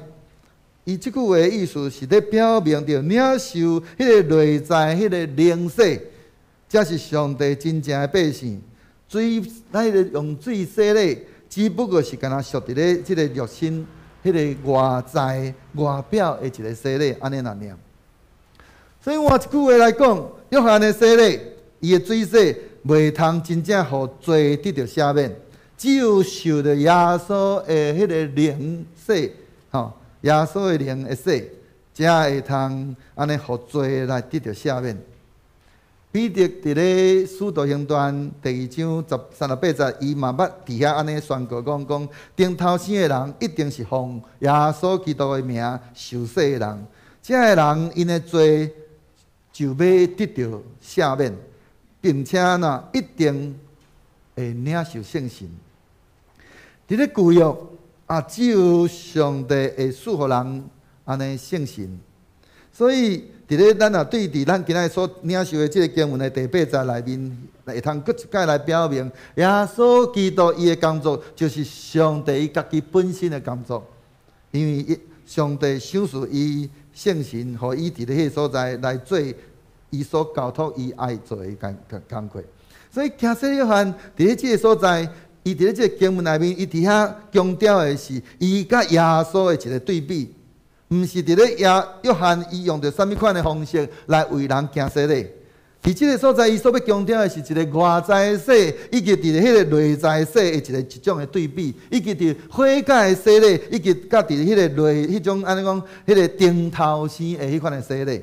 伊即句话的意思是咧表明着领受迄个内在迄个灵洗，才是上帝真正的百姓。水，咱迄个用水洗礼，只不过是干那属伫咧即个肉身迄个外在外表的一个洗礼，安尼那念。所以换一句话来讲，约翰的洗礼，伊的水洗袂通真正互罪得到赦免。只有受着耶稣的迄个灵洗，耶稣的灵的洗，才会通安尼互罪来得到赦免。彼得伫咧《使徒行传》第2章38节，伊嘛捌伫遐安尼宣告讲，顶头生的人一定是奉耶稣基督的名受洗的人，这个人因的罪就要得到赦免，并且呢一定会领受圣神。伫咧旧约啊，只有上帝会赐予人安尼圣神，所以伫咧咱啊对伫咱今仔所领受的即个经文的第8节内面，会通搁一解来表明，耶稣基督伊的工作就是上帝伊家己本身的工作，因为上帝赏赐伊圣神，互伊伫咧迄个所在来做伊所交托伊爱做的工课。所以行洗约翰伫咧即个所在。伊伫咧即个经文内面，伊伫遐强调的是伊甲耶稣的一个对比，毋是伫咧约翰伊用着啥物款的方式来为人行洗礼。伫即个所在，伊所要强调的是一个外在的洗，以及伫咧迄个内在洗的一种的对比，以及伫悔改的洗礼，以及甲伫迄个内迄种安尼讲，迄个顶头生的迄款的洗礼，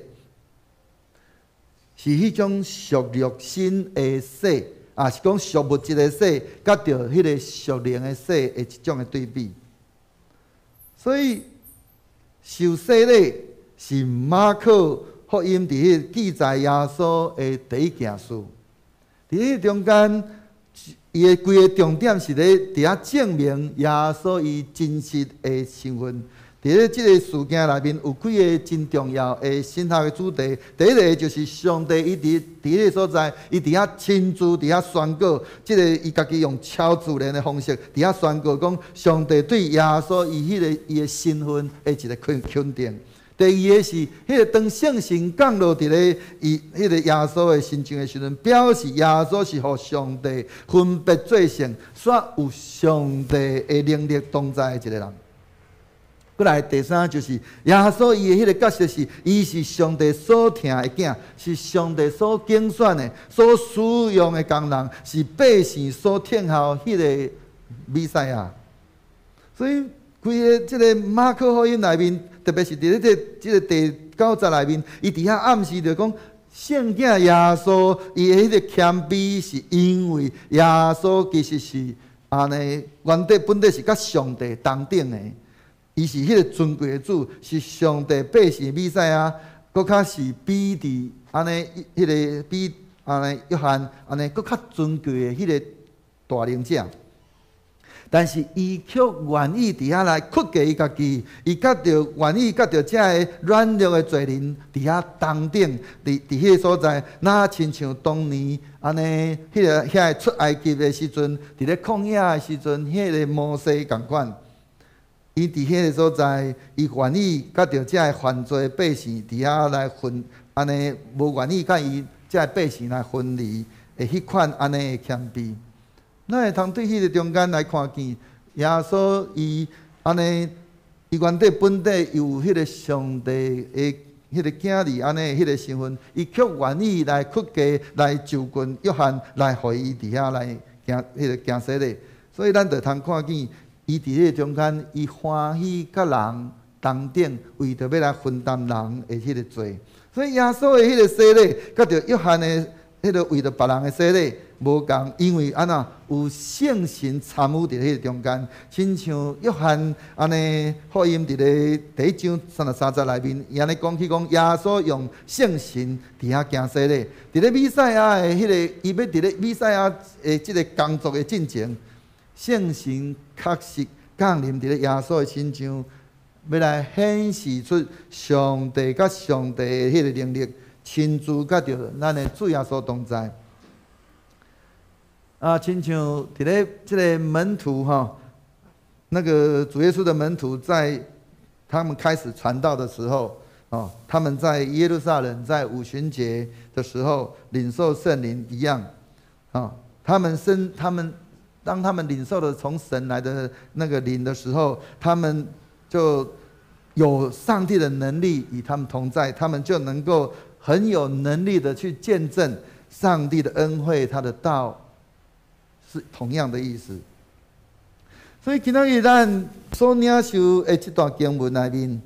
是迄种属肉身的洗。啊，是讲属物质的洗，甲着迄个属灵的洗的一种的对比。所以受洗礼是马可福音伫迄记载耶稣的第一件事。伫迄中间，伊的规个重点是咧伫遐证明耶稣伊真实的身份。伫咧即个事件内面有几个真重要的神学的主题。第一个就是上帝伊伫迄个所在，伊伫遐亲自伫遐宣告，即个伊家己用超自然的方式伫遐宣告讲，上帝对耶稣伊的身份的一个肯定。第二个是迄个当圣神降落伫咧伊迄个耶稣的身上的时阵，表示耶稣是互上帝分别做成，煞有上帝的能力同在的一个人。过来第三就是耶稣伊的迄个角色是，伊是上帝所疼的囝，是上帝所拣选的、所使用的工人，是百姓所听候迄个弥赛亚。所以规个即个马可福音内面，特别是伫咧即个第9节内面，伊伫遐暗示着讲，圣囝耶稣伊的迄个谦卑，是因为耶稣其实是安尼原底本底是甲上帝同等的。伊是迄个尊贵的主，是上帝百姓弥赛亚，搁较是比伫安尼迄个比安尼约翰安尼搁较尊贵的迄个大灵者。但是伊却愿意伫遐来屈给伊家己，伊甲着愿意甲着遮个软弱的罪人伫遐同等，伫迄个所在，哪亲像当年安尼迄个遐出埃及的时阵，伫咧旷野的时阵，迄个摩西共款。伊伫迄个所在，伊愿意甲着遮个犯罪百姓伫遐来分，安尼无愿意甲伊遮个百姓来分离，的迄款安尼的谦卑。咱会通对迄个中间来看见，耶稣伊安尼，伊原底本底有迄个上帝的迄个囝儿安尼迄个身份，伊却愿意来屈家来就近约翰来，互伊伫遐来行迄个行洗礼。所以咱就通看见。伊伫迄个中间，伊欢喜甲人同等，为着要来分担人的迄个罪。所以耶稣的迄个洗礼，甲着约翰的迄个为着别人的洗礼无共，因为安那有圣神参与伫迄个中间，亲像约翰安尼福音伫咧第1章33节内面，伊安尼讲起讲，耶稣用圣神伫遐行洗礼，伫咧弥赛亚的迄个，伊要伫咧弥赛亚的即个工作的进程，圣神确实降临伫咧耶稣的身上，要来显示出上帝甲上帝的迄个能力。亲自甲着咱的主耶稣同在啊，亲像伫咧即个门徒那个主耶稣的门徒在他们开始传道的时候，他们在耶路撒冷在五旬节的时候领受圣灵一样，当他们领受了从神来的那个灵的时候，他们就有上帝的能力与他们同在，他们就能够很有能力的去见证上帝的恩惠，他的道是同样的意思。所以今仔日咱所领受的这段经文内面，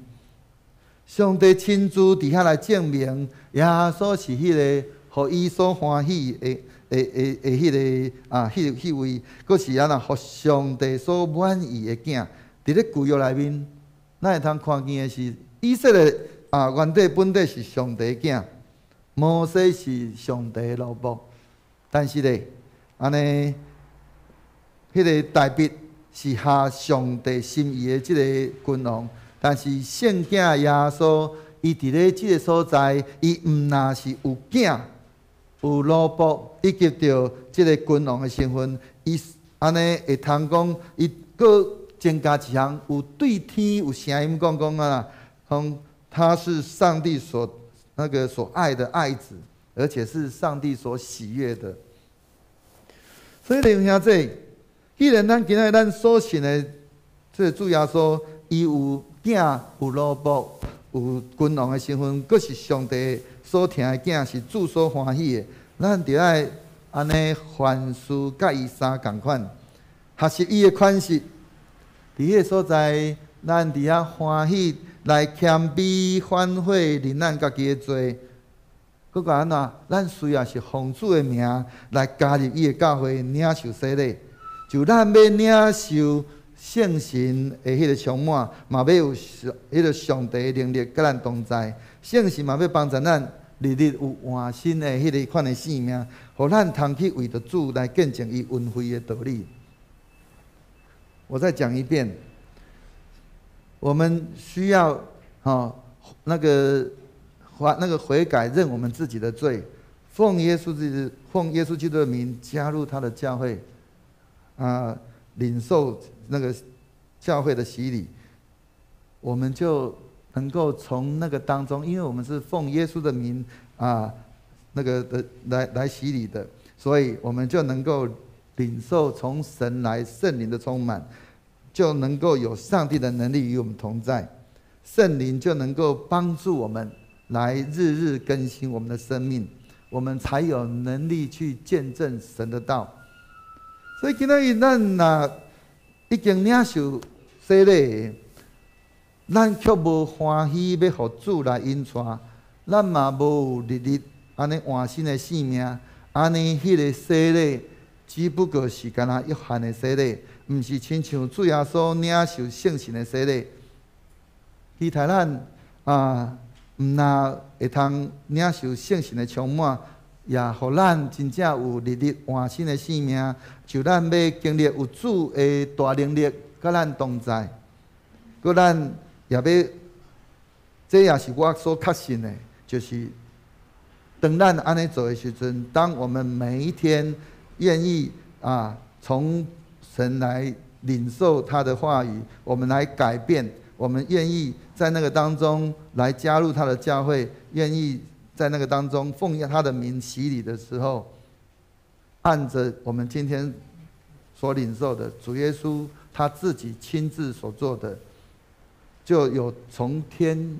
上帝亲自伫遐来证明耶稣是迄个互伊所欢喜的迄个位，佫是安那互上帝所满意的囝。伫咧旧约内面，咱会通看见的是以色列。原底本地是上帝的囝，摩西是上帝的奴仆，但是咧，安尼，迄个大卫是合上帝心意的即个君王，但是圣囝耶稣，伊伫咧即个所在，伊毋但是有囝、有奴仆，以及着即个君王的身份，伊安尼会通讲，伊佫增加一项，有对天有声音讲啊，他是上帝所爱的爱子，而且是上帝所喜悦的。所以弟兄兄弟，既然咱今仔咱所信的这主耶稣，伊有囝、有奴仆、有君王的身份，佫是上帝所疼的囝，是主所欢喜的，咱就爱安尼凡事甲伊相共款，学习伊的款式，伫迄个所在，咱伫遐欢喜。来谦卑反悔，认咱家己的罪，佮讲安怎？咱虽然是奉主的名来加入伊的教会，领受洗礼，就咱要领受圣神的迄个充满，嘛要有迄个上帝的能力甲咱同在。圣神嘛要帮助咱日日有换新的迄个款的生命，互咱通去为着主来见证伊恩惠的道理。我再讲一遍。我们需要那个悔改，认我们自己的罪，奉耶稣基督的名加入他的教会，领受那个教会的洗礼，我们就能够从那个当中，因为我们是奉耶稣的名来洗礼的，所以我们就能够领受从神来圣灵的充满。就能够有上帝的能力与我们同在，圣灵就能够帮助我们来日日更新我们的生命，我们才有能力去见证神的道。所以今仔日咱已经领受洗礼，咱却无欢喜要互主来引带，咱嘛无日日安尼换新的性命，安尼迄个洗礼只不过是干那约翰的洗礼。毋是亲像主耶稣领受圣神的洗礼，期待咱毋但会通领受圣神的充满，也互咱真正有日日换新的生命，就咱要经历有主的大能力，甲咱同在。佮咱也要，这也是我所确信的，就是当咱安尼做的时阵，当我们每一天愿意从神来领受他的话语，我们来改变，我们愿意在那个当中来加入他的教会，愿意在那个当中奉他的名洗礼的时候，按着我们今天所领受的主耶稣他自己亲自所做的，就有从天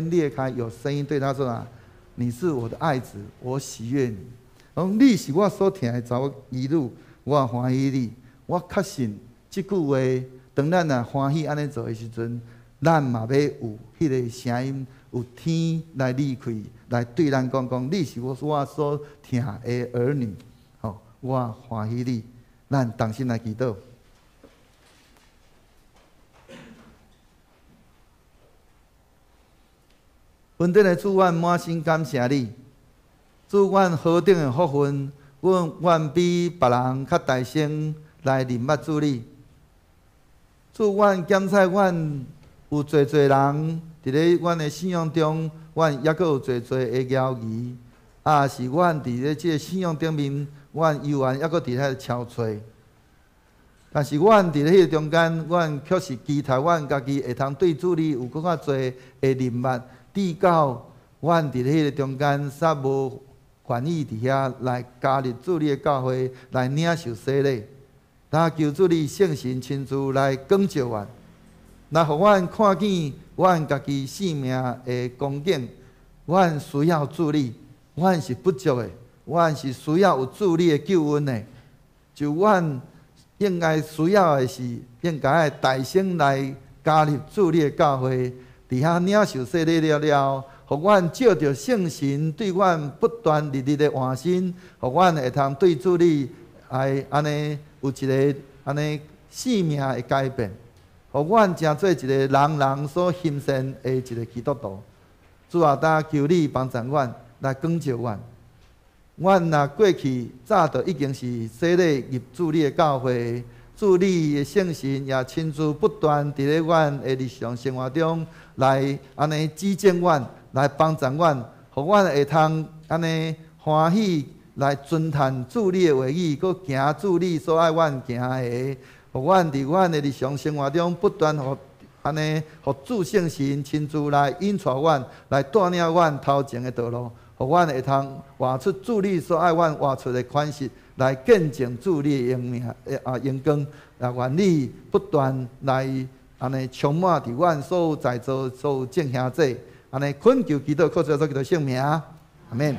裂开，有声音对他说你是我的爱子，我喜悦你。你是我所疼的查某儿女，我欢喜你。我确信这句话，当咱欢喜安尼做的时阵，咱嘛要有迄个声音，有天来离开，来对咱讲，你是我所疼的儿女，吼，我欢喜你。咱同心来祈祷。恩典的主，阮满心感谢你。主，阮何等的福分，阮比别人较大声来认捌主你。主，阮检察阮有侪人伫咧阮的信仰中，阮抑阁有侪的犹疑，是阮伫咧即个信仰顶面，阮犹原抑阁伫遐憔悴。但是阮伫咧迄个中间，阮确实期待阮家己会通对主你有搁较侪的认捌。至到阮伫咧迄个中间，煞无愿意伫遐来加入主你的教会，来领受洗礼，来求主你圣神亲自来光照阮，来互阮看见阮家己性命的光景。阮需要主你，阮是不足的，阮是需要有主你的救恩的。就阮应该需要的是，应该大声来加入主你的教会。伫遐领受洗礼了，互阮照着圣神对阮不断日日的换新，互阮会通对主你安尼有一个安尼生命的改变，互阮成做一个人人所欣赏的一个基督徒。主啊，求你帮助阮，来光照阮。阮若过去早就已经是洗礼入主你的教会。主你的圣神也亲自不断伫咧阮的日常生活中来安尼指正阮，来帮助阮，互阮会通安尼欢喜来遵探主你的话语，佮行主你所爱阮行的，互阮伫阮的日常生活中不断互安尼互主圣神亲自来引带阮，来带领阮头前的道路，互阮会通活出主你所爱阮活出的款式。来见证主你的荣光，也愿你不断来安尼充满伫阮所有在座所有众兄弟，安尼恳求祈祷，靠着基督圣名，阿免。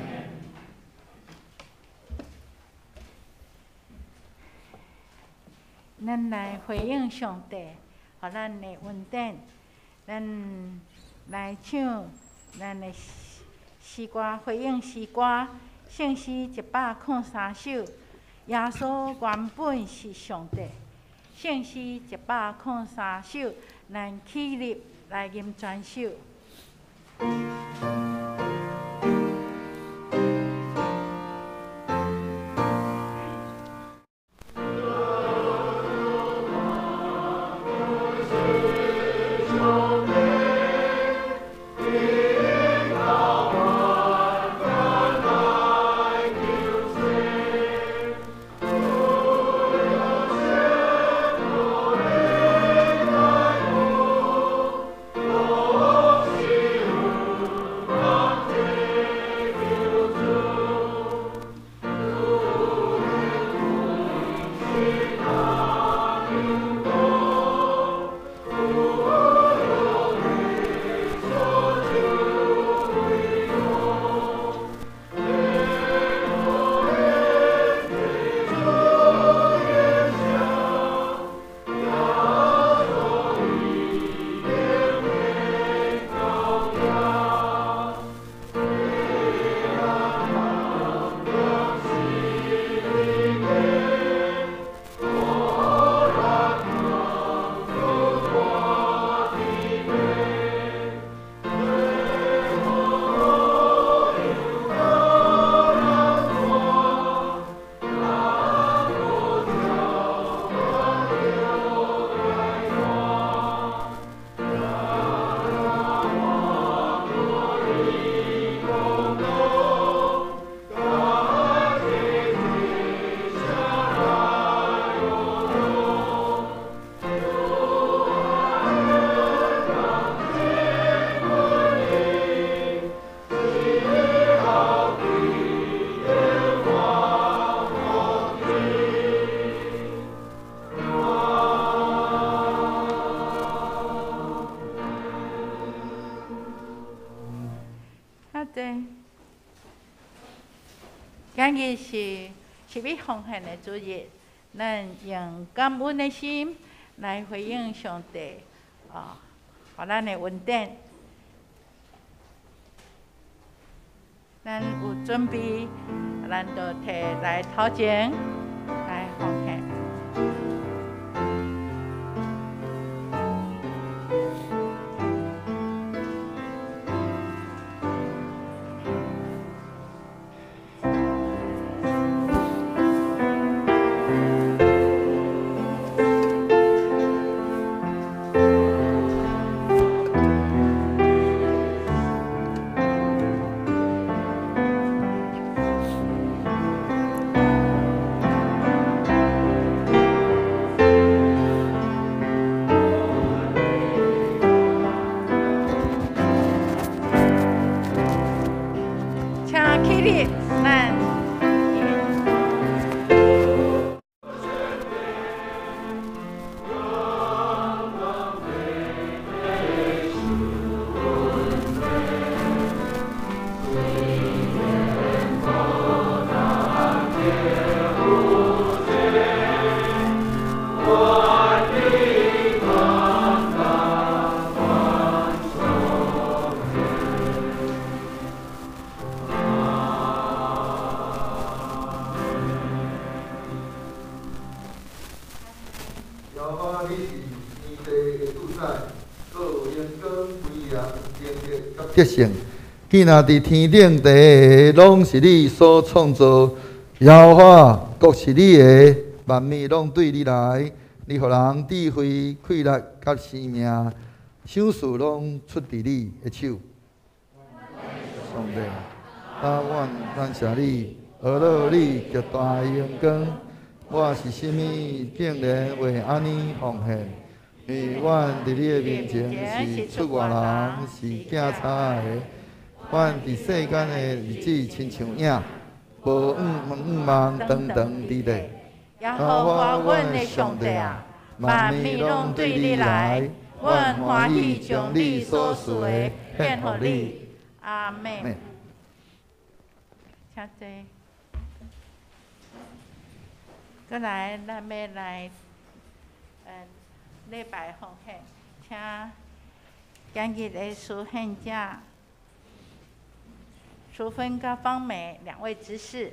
咱来回应上帝，互咱的恩典，咱来唱咱的诗歌，回应诗歌，圣诗103首。耶稣原本是上帝，圣诗103首，咱起立来吟全首。今日是11月奉献的主日，咱用感恩的心来回应上帝，互咱的恩典。咱有准备，咱就摕来头前来奉献。请起立，咱。德性，既然伫天顶地下，拢是你所创造，耶和华国是你的，万物拢对你来，你互人智慧、快乐、甲生命，想事拢出伫你的手。上帝，我愿感谢你，学了你极大的荣光，我是甚物竟然为安尼奉献？因为阮伫你的面前是出外人，是警察的。阮伫世间的日子亲像影，无望长长伫地。耶和华阮的上帝啊，万物拢对你来，阮欢喜将你所赐的献互你。阿门。请坐。过来，咱要来，礼拜奉献，请今日的属献者淑芬跟方美两位执事。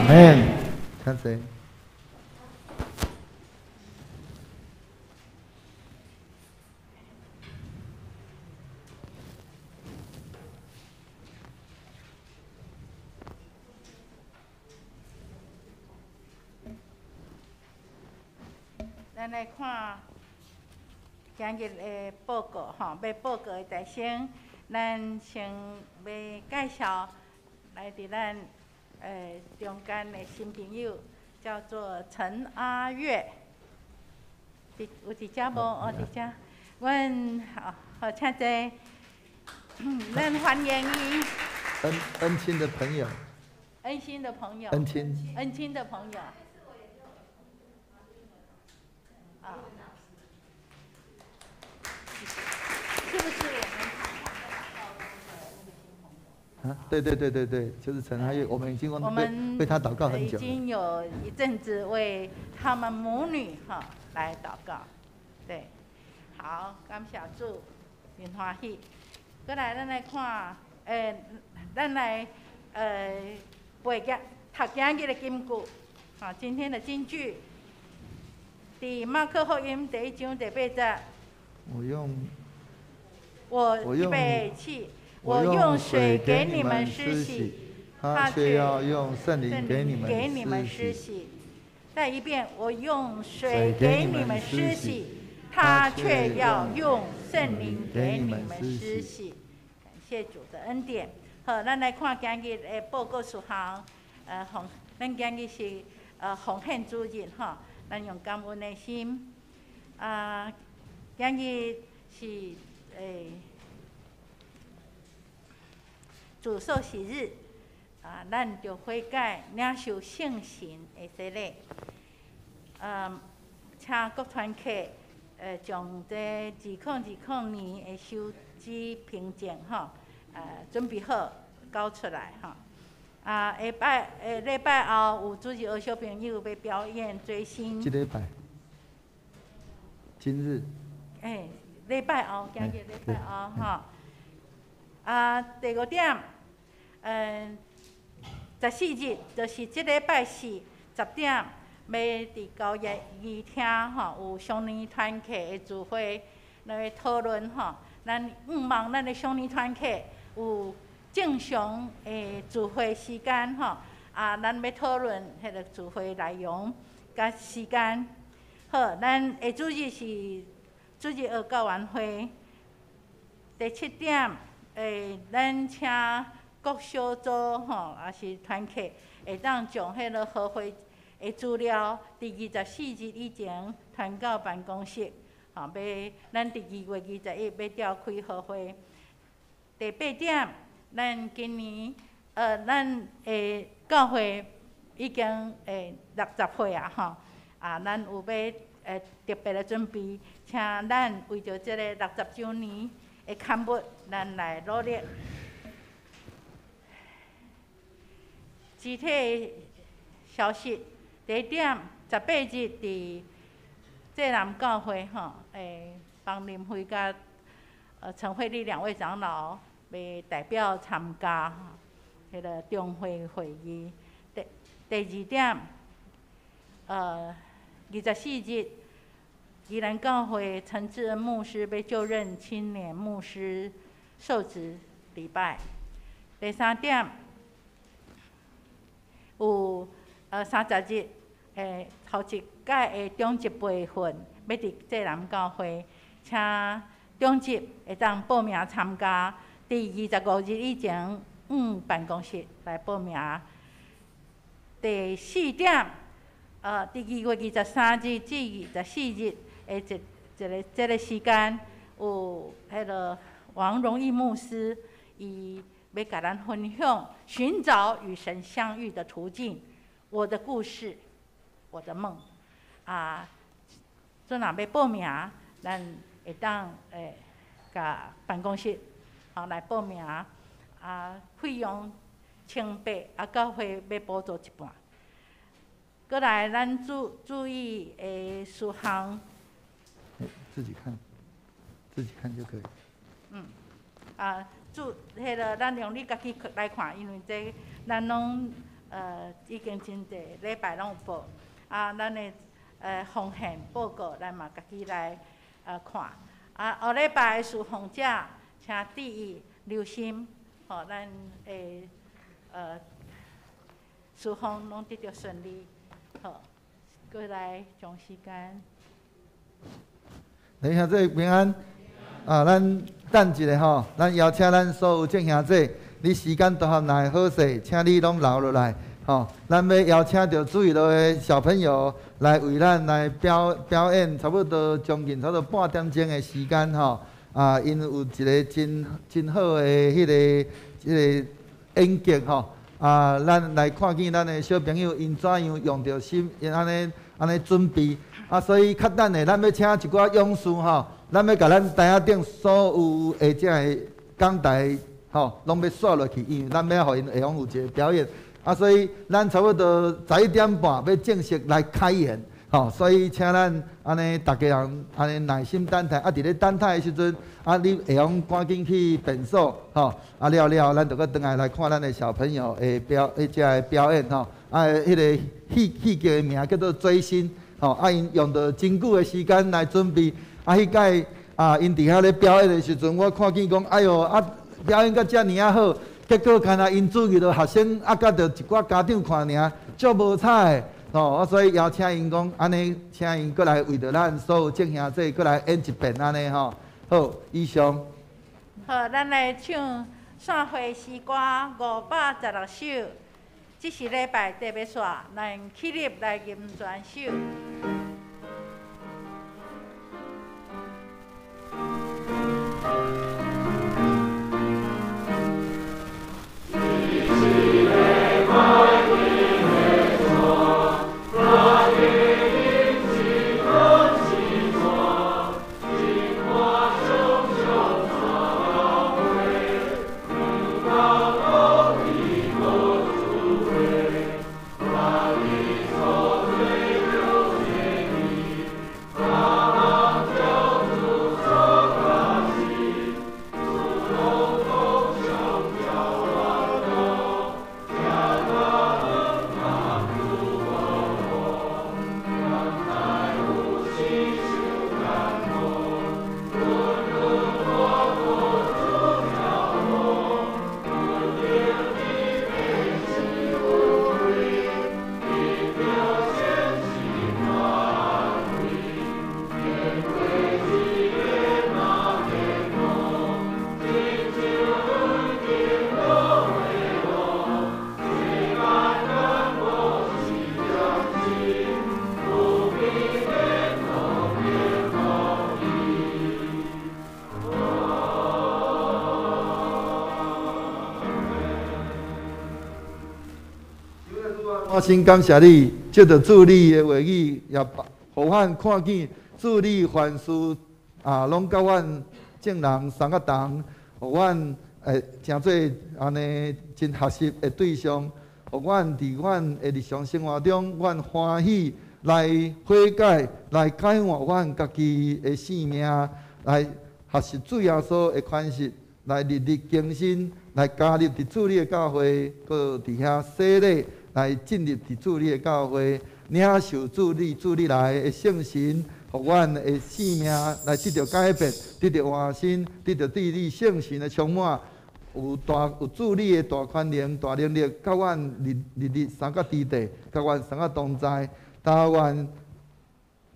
门。看谁？咱来看今日的报告吼，要报告的大先，咱先要介绍来伫咱中间的新朋友，叫做陈阿月。有伫遮无？哦，伫遮。阮好请坐。咱欢迎伊。恩亲的朋友。恩心的朋友。恩亲。恩亲的朋友。啊。是不是我们？啊，对，就是陈阿月，我们已经为他祷告很久了。已经有一阵子为他们母女来祷告，对，好，感谢主，真欢喜。过来，咱来看，咱来读今日的金句，今天的金句，伫马可福音第1章第8节。我预备起。我用水给你们施洗，他却要用圣灵给你们施洗。再一遍，我用水给你们施洗，他却要用圣灵给你们施洗。感谢主的恩典。好，咱来看今日的报告事项。咱今日是奉献主日吼，咱用感恩的心。今日是主受洗日，咱就悔改领受圣神的洗礼。请各团契将这2020年的收支凭证准备好交出来礼拜后有主日学小朋友要表演追星。这礼拜，今日。礼拜后，今日礼拜后第5点。14日就是这礼拜4 10点，要伫交易厅有双年团契的聚会来讨论咱望咱的双年团契有正常的聚会时间咱要讨论迄个聚会内容甲时间。好，咱下主日是主日学教员会。第7点，咱请各小组也是团契，会当将迄个和会的资料，伫24日以前传到办公室，咱伫2月21要召开和会。第8点，咱今年咱教会已经60岁咱有要特别的准备，请咱为着这个60周年的刊物，咱来努力。具体消息，第1点，18日伫济南教会方林辉甲陈慧丽2位长老要代表参加迄个中会会议。第2点，24日宜兰教会陈志恩牧师要就任青年牧师受职礼拜。第3点。有30日，头一届的中级培训要伫济南教会，请中级会当报名参加，伫25日以前办公室来报名。第4点，伫2月23日至24日的这个时间，有迄个王荣义牧师伊。要甲咱分享寻找与神相遇的途径，我的故事，我的梦。做若要报名，咱会当甲办公室来报名。费用1800，教会要补助一半。过来，咱注意事项。自己看就可以。迄个咱用你家己来看，因为这咱拢已经真侪礼拜拢有报，咱的奉献报告，咱嘛家己来看。后礼拜的侍奉者，请注意留心，咱的侍奉拢得到顺利，过来将时间。弟兄姊平安，咱等一下吼，咱邀请咱所有众兄弟，你时间都合来好势，请你拢留落来，咱要邀请到注意到的小朋友来为咱来表演，差不多将近差不多半点钟的时间因有一个真好的迄个演讲咱来看见咱的小朋友因怎样用着心，因安尼准备。所以较等下，咱要请一寡勇士咱要甲咱台顶所有的这个讲台拢要刷落去，因为咱要互因下方有一个表演。所以咱差不多11点半要正式来开演，所以请咱安尼大家人安尼耐心等待。伫咧等待的时阵，你下方赶紧去便所，了，咱就搁转来看咱的小朋友的表演迄个戏剧的名叫做追星。因用着真久的时间来准备，迄届因伫遐咧表演的时阵，我看见讲，哎哟，表演到遮尔好，结果干那因注意到学生甲着一寡家长看尔，足无彩的，所以邀请因讲，安尼，请因过来为着咱所有众兄弟过来演一遍安尼好，以上。好，咱来唱《散会诗歌》516首。这是礼拜特别线，咱起立来吟全首。我先感谢你，借着主你的话语，也互阮看见主你凡事拢甲阮众人相甲同，互阮诚做安尼真合适的对象，互阮伫阮的日常生活中，阮欢喜来悔改，来改换阮家己的性命，来学习主耶稣的款式，来日日更新，来加入伫主你的教会，搁伫遐洗礼。来进入伫主你的教会，领受主你来的圣神，互阮的生命来得到改变，得到换新，得到对你圣神的充满，有主你的大权能、大能力，甲阮日日三甲地地，甲阮三甲同在，但愿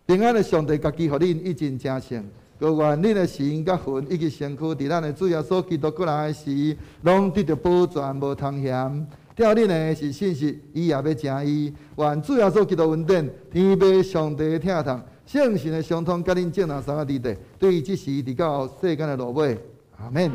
平安的上帝家己互恁一尽成圣。各愿恁的心甲魂以及身躯，伫咱的主耶稣基督过来时，拢得到保全，无通嫌。叫恁的是信息，伊也要诚意。愿主耶稣基督恩典，天父上帝疼痛，圣神的相通，甲恁众人三个伫地，对于即时直到世间的落尾，阿免。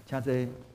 请坐。